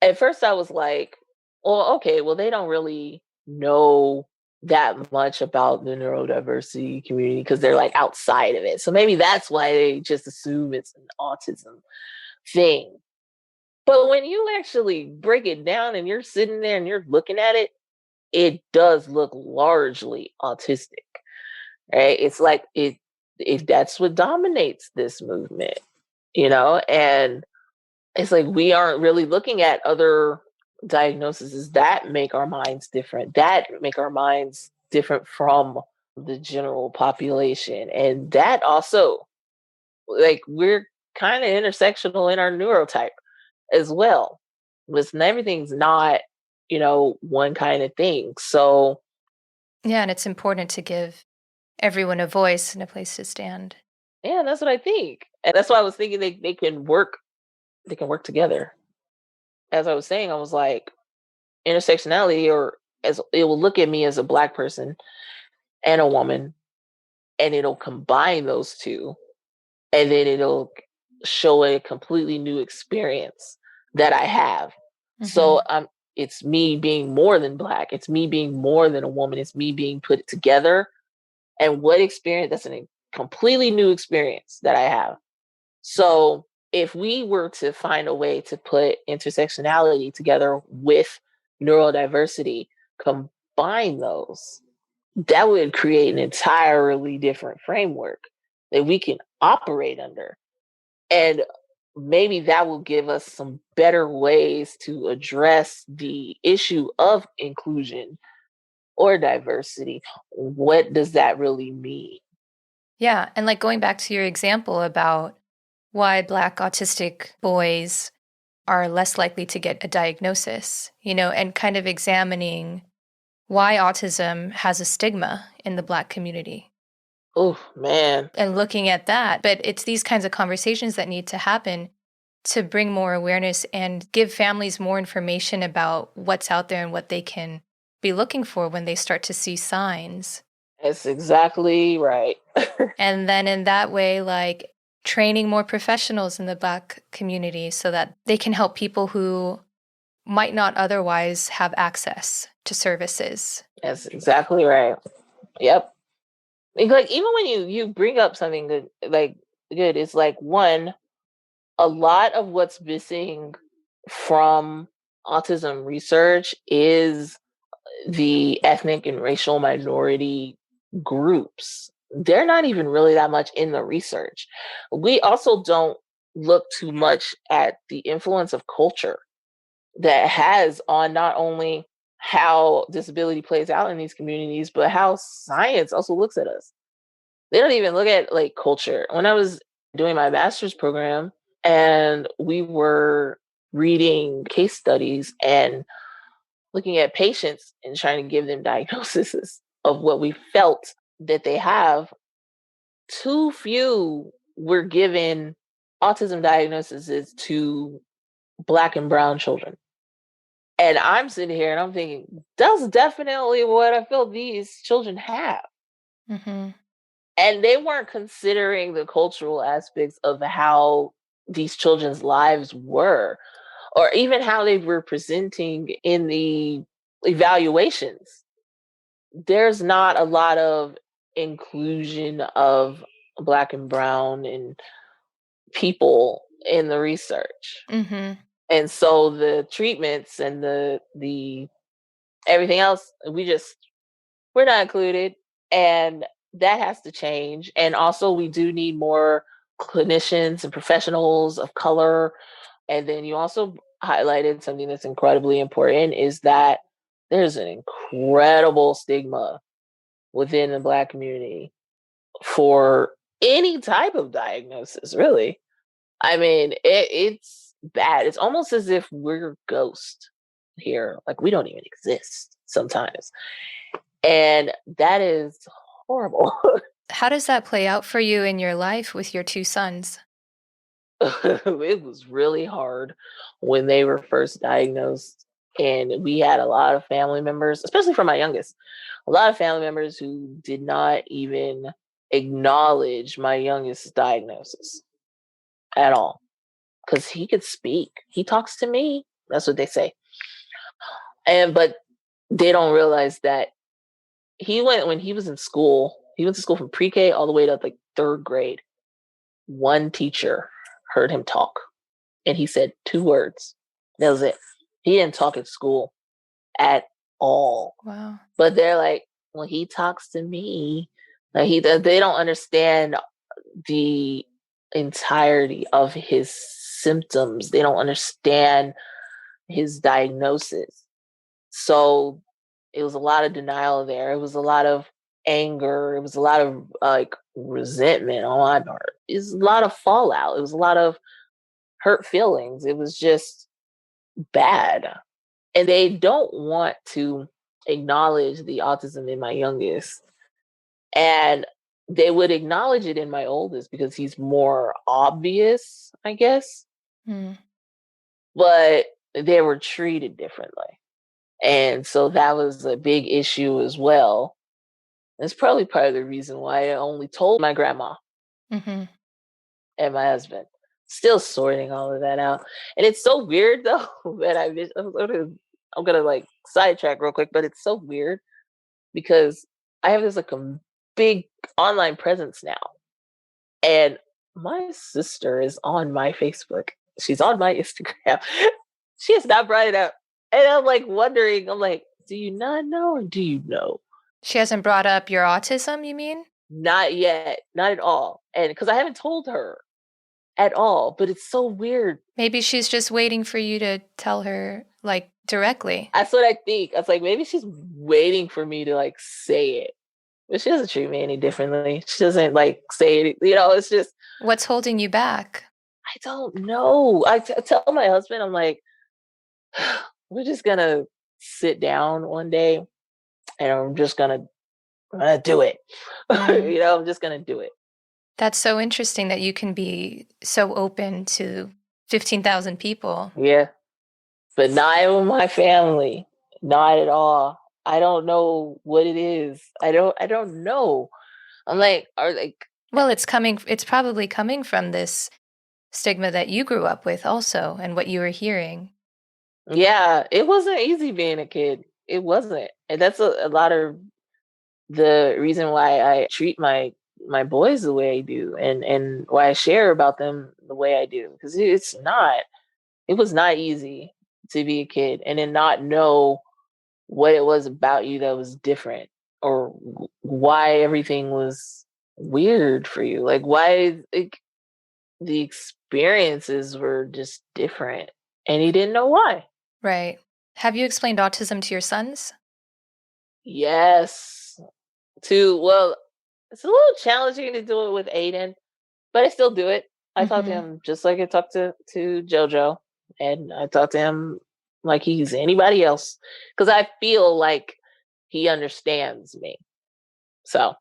at first I was like, well, okay, well, they don't really know that much about the neurodiversity community because they're like outside of it. So maybe that's why they just assume it's an autism thing. But when you actually break it down and you're sitting there and you're looking at it, it does look largely autistic, right? It's like if that's what dominates this movement, you know, and it's like we aren't really looking at other diagnoses that make our minds different, that make our minds different from the general population. And that also, like, we're kind of intersectional in our neurotype as well. Listen, everything's not, you know, one kind of thing. So, Yeah, and it's important to give everyone a voice and a place to stand. yeah, that's what I think. And that's why I was thinking they can work together. As I was saying, I was like, intersectionality, or as it will look at me as a Black person and a woman, and it'll combine those two, and then it'll show a completely new experience that I have. Hmm. So it's me being more than Black, it's me being more than a woman, it's me being put together. And what experience? That's a completely new experience that I have. So if we were to find a way to put intersectionality together with neurodiversity, combine those, that would create an entirely different framework that we can operate under. And maybe that will give us some better ways to address the issue of inclusion or diversity. What does that really mean? Yeah, and like going back to your example about why Black autistic boys are less likely to get a diagnosis, and kind of examining why autism has a stigma in the Black community Oh, man. and looking at that. But it's these kinds of conversations that need to happen to bring more awareness and give families more information about what's out there and what they can be looking for when they start to see signs. That's exactly right. And then in that way, like training more professionals in the Black community so that they can help people who might not otherwise have access to services. That's exactly right. Yep. Like even when you bring up something good, it's like one, a lot of what's missing from autism research is the ethnic and racial minority groups. They're not even really that much in the research. We also don't look too much at the influence of culture that has on not only how disability plays out in these communities, but how science also looks at us. They don't even look at like culture. When I was doing my master's program and we were reading case studies and looking at patients and trying to give them diagnoses of what we felt that they have, too few were given autism diagnoses to Black and brown children. And I'm sitting here and I'm thinking, that's definitely what I feel these children have. Mm-hmm. And they weren't considering the cultural aspects of how these children's lives were, or even how they were presenting in the evaluations. There's not a lot of inclusion of Black and Brown and people in the research. Mm-hmm. And so the treatments and the everything else, we're not included. And that has to change. And also we do need more clinicians and professionals of color. And then you also highlighted something that's incredibly important is that there's an incredible stigma within the Black community for any type of diagnosis, really. I mean, it's bad. It's almost as if we're ghosts here. Like we don't even exist sometimes. And that is horrible. How does that play out for you in your life with your two sons? It was really hard when they were first diagnosed. And we had a lot of family members, especially for my youngest, a lot of family members who did not even acknowledge my youngest's diagnosis at all because he could speak. He talks to me. That's what they say. But they don't realize that when he was in school, he went to school from pre-K all the way to like third grade. One teacher heard him talk and he said 2 words. That was it. He didn't talk at school at all. Wow. But they're like, when he talks to me, like they don't understand the entirety of his symptoms. They don't understand his diagnosis. So it was a lot of denial there. It was a lot of anger. It was a lot of like resentment on my part. It was a lot of fallout. It was a lot of hurt feelings. It was just bad. And they don't want to acknowledge the autism in my youngest. And they would acknowledge it in my oldest because he's more obvious, I guess. Mm. But they were treated differently. And so that was a big issue as well. It's probably part of the reason why I only told my grandma Mm-hmm. and my husband. Still sorting all of that out. And it's so weird though that I'm gonna like sidetrack real quick, but it's so weird because I have this like a big online presence now. And my sister is on my Facebook. She's on my Instagram. She has not brought it up. And I'm like wondering, I'm like, do you not know or do you know? She hasn't brought up your autism, you mean? Not yet. Not at all. And because I haven't told her at all, but it's so weird. Maybe she's just waiting for you to tell her, like, directly. That's what I think. I was like, maybe she's waiting for me to like say it. But she doesn't treat me any differently. She doesn't like say it. It's just. What's holding you back? I don't know. I tell my husband, I'm like, we're just going to sit down one day and I'm gonna do it. I'm just going to do it. That's so interesting that you can be so open to 15,000 people. Yeah. But not with my family. Not at all. I don't know what it is. I don't know. I'm like, well, it's probably coming from this stigma that you grew up with also and what you were hearing. Yeah, it wasn't easy being a kid. It wasn't. And that's a lot of the reason why I treat my boys the way I do and why I share about them the way I do. Because it was not easy to be a kid and then not know what it was about you that was different or why everything was weird for you. Like why the experiences were just different and he didn't know why. Right. Have you explained autism to your sons? Yes. Well, it's a little challenging to do it with Aiden, but I still do it. I talk to him just like I talk to JoJo, and I talk to him like he's anybody else because I feel like he understands me. So,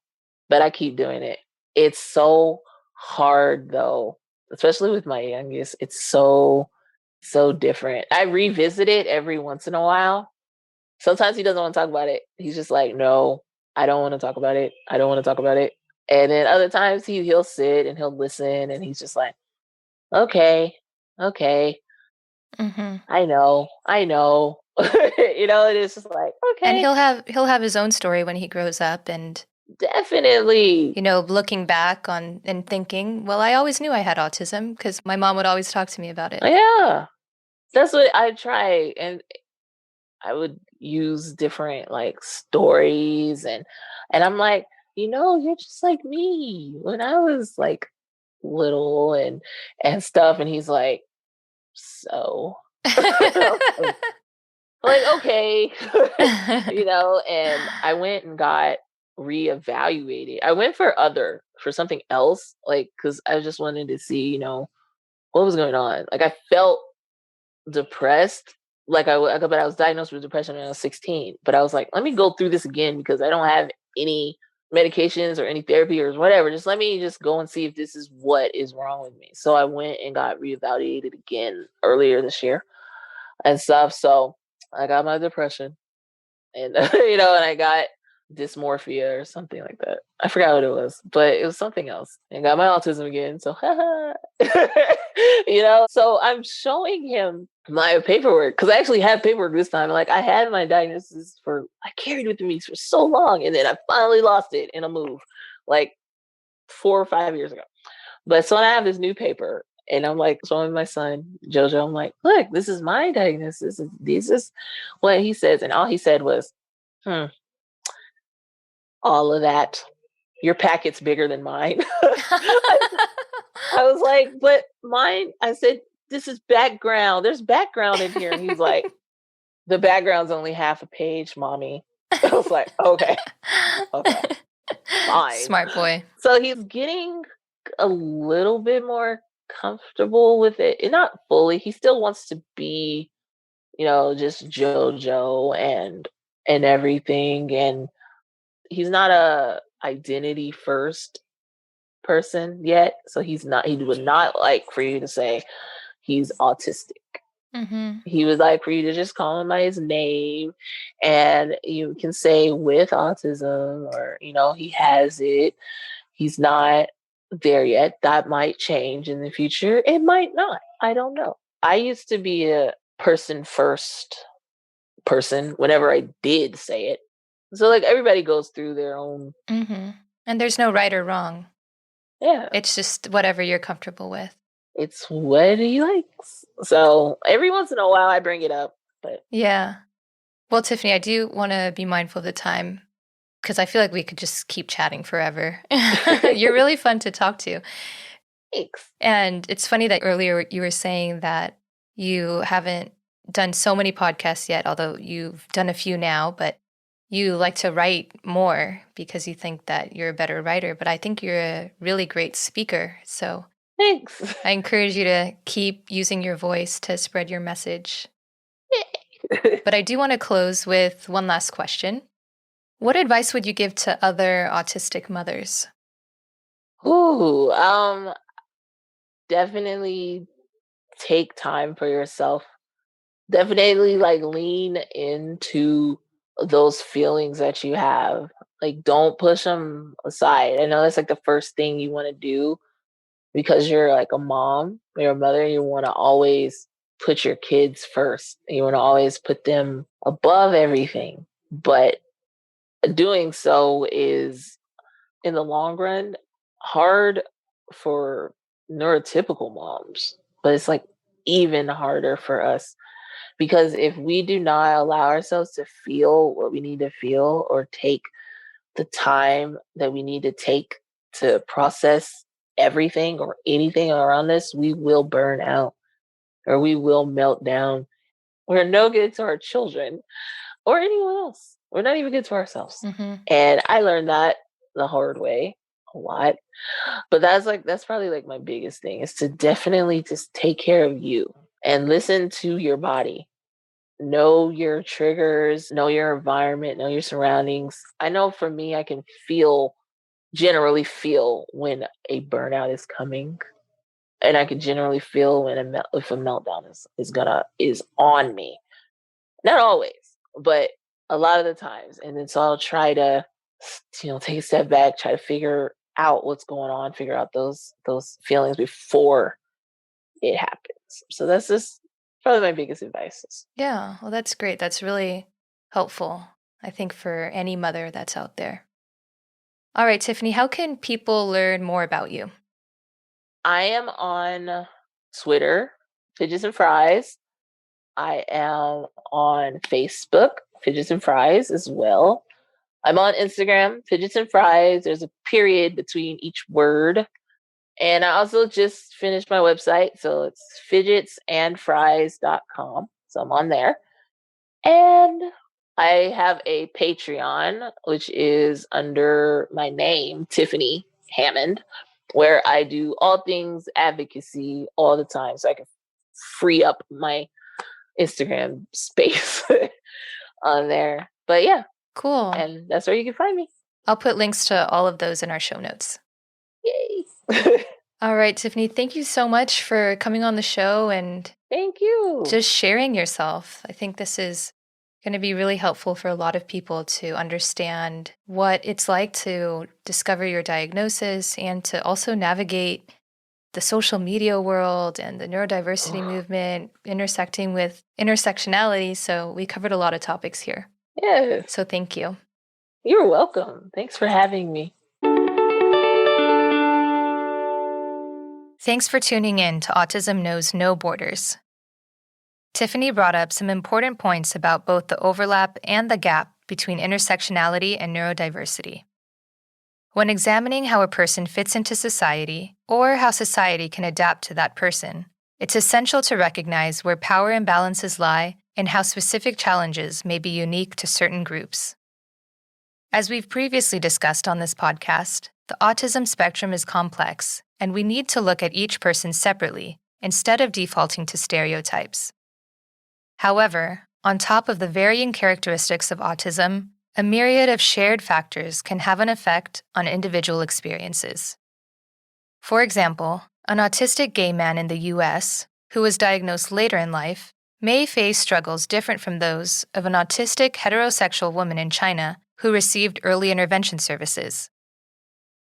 but I keep doing it. It's so hard though, especially with my youngest. It's so different. I revisit it every once in a while. Sometimes he doesn't want to talk about it. He's just like, no, I don't want to talk about it. I don't want to talk about it. And then other times he'll sit and he'll listen and he's just like, okay. Mm-hmm. I know. And it's just like, okay. And he'll have his own story when he grows up, and Definitely. Looking back on and thinking, well, I always knew I had autism because my mom would always talk to me about it. Yeah. That's what I try. And I would use different like stories and I'm like, you're just like me when I was like little and stuff. And he's like, so like, okay. And I went and got reevaluated. I went for something else, like, because I just wanted to see, what was going on. Like, I felt depressed. But I was diagnosed with depression when I was 16. But I was like, let me go through this again because I don't have any medications or any therapy or whatever. Just let me just go and see if this is what is wrong with me. So I went and got reevaluated again earlier this year and stuff. So I got my depression and and I got dysmorphia or something like that. I forgot what it was, but it was something else. And got my autism again. So so I'm showing him my paperwork because I actually have paperwork this time. Like I had my diagnosis I carried with me for so long, and then I finally lost it in a move, like 4 or 5 years ago. But so I have this new paper, and I'm like showing my son Jojo. I'm like, look, this is my diagnosis. This is what he says, and all he said was, "Hmm, all of that. Your packet's bigger than mine." I was like, but mine. I said, this is background. There's background in here, and he's like, the background's only half a page, mommy. I was like, okay, okay, fine. Smart boy. So he's getting a little bit more comfortable with it. And not fully. He still wants to be, just JoJo and everything. And he's not a identity first person yet. So he would not like for you to say he's autistic. Mm-hmm. He would like for you to just call him by his name, and you can say with autism or, he has it. He's not there yet. That might change in the future. It might not. I don't know. I used to be a person first person whenever I did say it. So like everybody goes through their own. Mm-hmm. And there's no right or wrong. Yeah. It's just whatever you're comfortable with. It's what he likes. So every once in a while I bring it up. But yeah. Well, Tiffany, I do want to be mindful of the time because I feel like we could just keep chatting forever. You're really fun to talk to. Thanks. And it's funny that earlier you were saying that you haven't done so many podcasts yet, although you've done a few now, but you like to write more because you think that you're a better writer. But I think you're a really great speaker. So Thanks. I encourage you to keep using your voice to spread your message. But I do want to close with one last question. What advice would you give to other autistic mothers? Ooh, definitely take time for yourself. Definitely like lean into those feelings that you have. Like don't push them aside. I know that's like the first thing you want to do because you're like a mom, you're a mother, you want to always put your kids first. You want to always put them above everything. But doing so is in the long run hard for neurotypical moms, but it's like even harder for us because if we do not allow ourselves to feel what we need to feel or take the time that we need to take to process everything or anything around us, we will burn out or we will melt down. We're no good to our children or anyone else. We're not even good to ourselves. Mm-hmm. And I learned that the hard way a lot. But that's probably like my biggest thing is to definitely just take care of you and listen to your body. Know your triggers, know your environment, know your surroundings. I know for me, I can generally feel when a burnout is coming. And I can generally feel when if a meltdown is on me. Not always, but a lot of the times. And then so I'll try to, take a step back, try to figure out what's going on, figure out those feelings before it happens. So that's just probably my biggest advice. Yeah, well, that's great. That's really helpful, I think, for any mother that's out there. All right, Tiffany, how can people learn more about you? I am on Twitter, Fidgets and Fries. I am on Facebook, Fidgets and Fries as well. I'm on Instagram, Fidgets and Fries. There's a period between each word. And I also just finished my website. So it's fidgetsandfries.com. So I'm on there. And I have a Patreon, which is under my name, Tiffany Hammond, where I do all things advocacy all the time. So I can free up my Instagram space on there. But yeah, Cool. and that's where you can find me. I'll put links to all of those in our show notes. Yay. All right, Tiffany, thank you so much for coming on the show and Thank you. just sharing yourself. I think this is going to be really helpful for a lot of people to understand what it's like to discover your diagnosis and to also navigate the social media world and the neurodiversity movement intersecting with intersectionality. So we covered a lot of topics here. Yes. So thank you. You're welcome. Thanks for having me. Thanks for tuning in to Autism Knows No Borders. Tiffany brought up some important points about both the overlap and the gap between intersectionality and neurodiversity. When examining how a person fits into society, or how society can adapt to that person, it's essential to recognize where power imbalances lie and how specific challenges may be unique to certain groups. As we've previously discussed on this podcast, the autism spectrum is complex, and we need to look at each person separately instead of defaulting to stereotypes. However, on top of the varying characteristics of autism, a myriad of shared factors can have an effect on individual experiences. For example, an autistic gay man in the US, who was diagnosed later in life, may face struggles different from those of an autistic heterosexual woman in China who received early intervention services.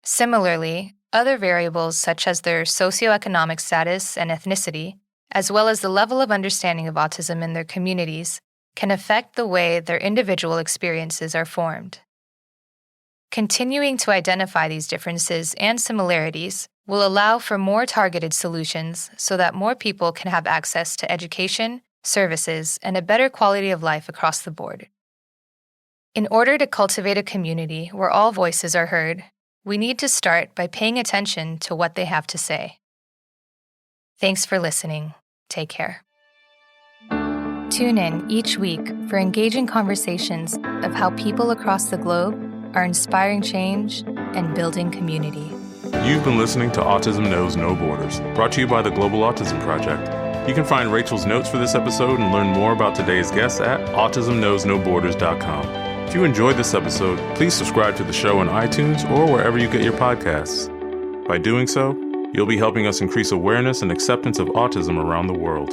Similarly, other variables such as their socioeconomic status and ethnicity, as well as the level of understanding of autism in their communities, can affect the way their individual experiences are formed. Continuing to identify these differences and similarities will allow for more targeted solutions so that more people can have access to education, services, and a better quality of life across the board. In order to cultivate a community where all voices are heard, we need to start by paying attention to what they have to say. Thanks for listening. Take care. Tune in each week for engaging conversations of how people across the globe are inspiring change and building community. You've been listening to Autism Knows No Borders, brought to you by the Global Autism Project. You can find Rachel's notes for this episode and learn more about today's guests at autismknowsnoborders.com. If you enjoyed this episode, please subscribe to the show on iTunes or wherever you get your podcasts. By doing so, you'll be helping us increase awareness and acceptance of autism around the world.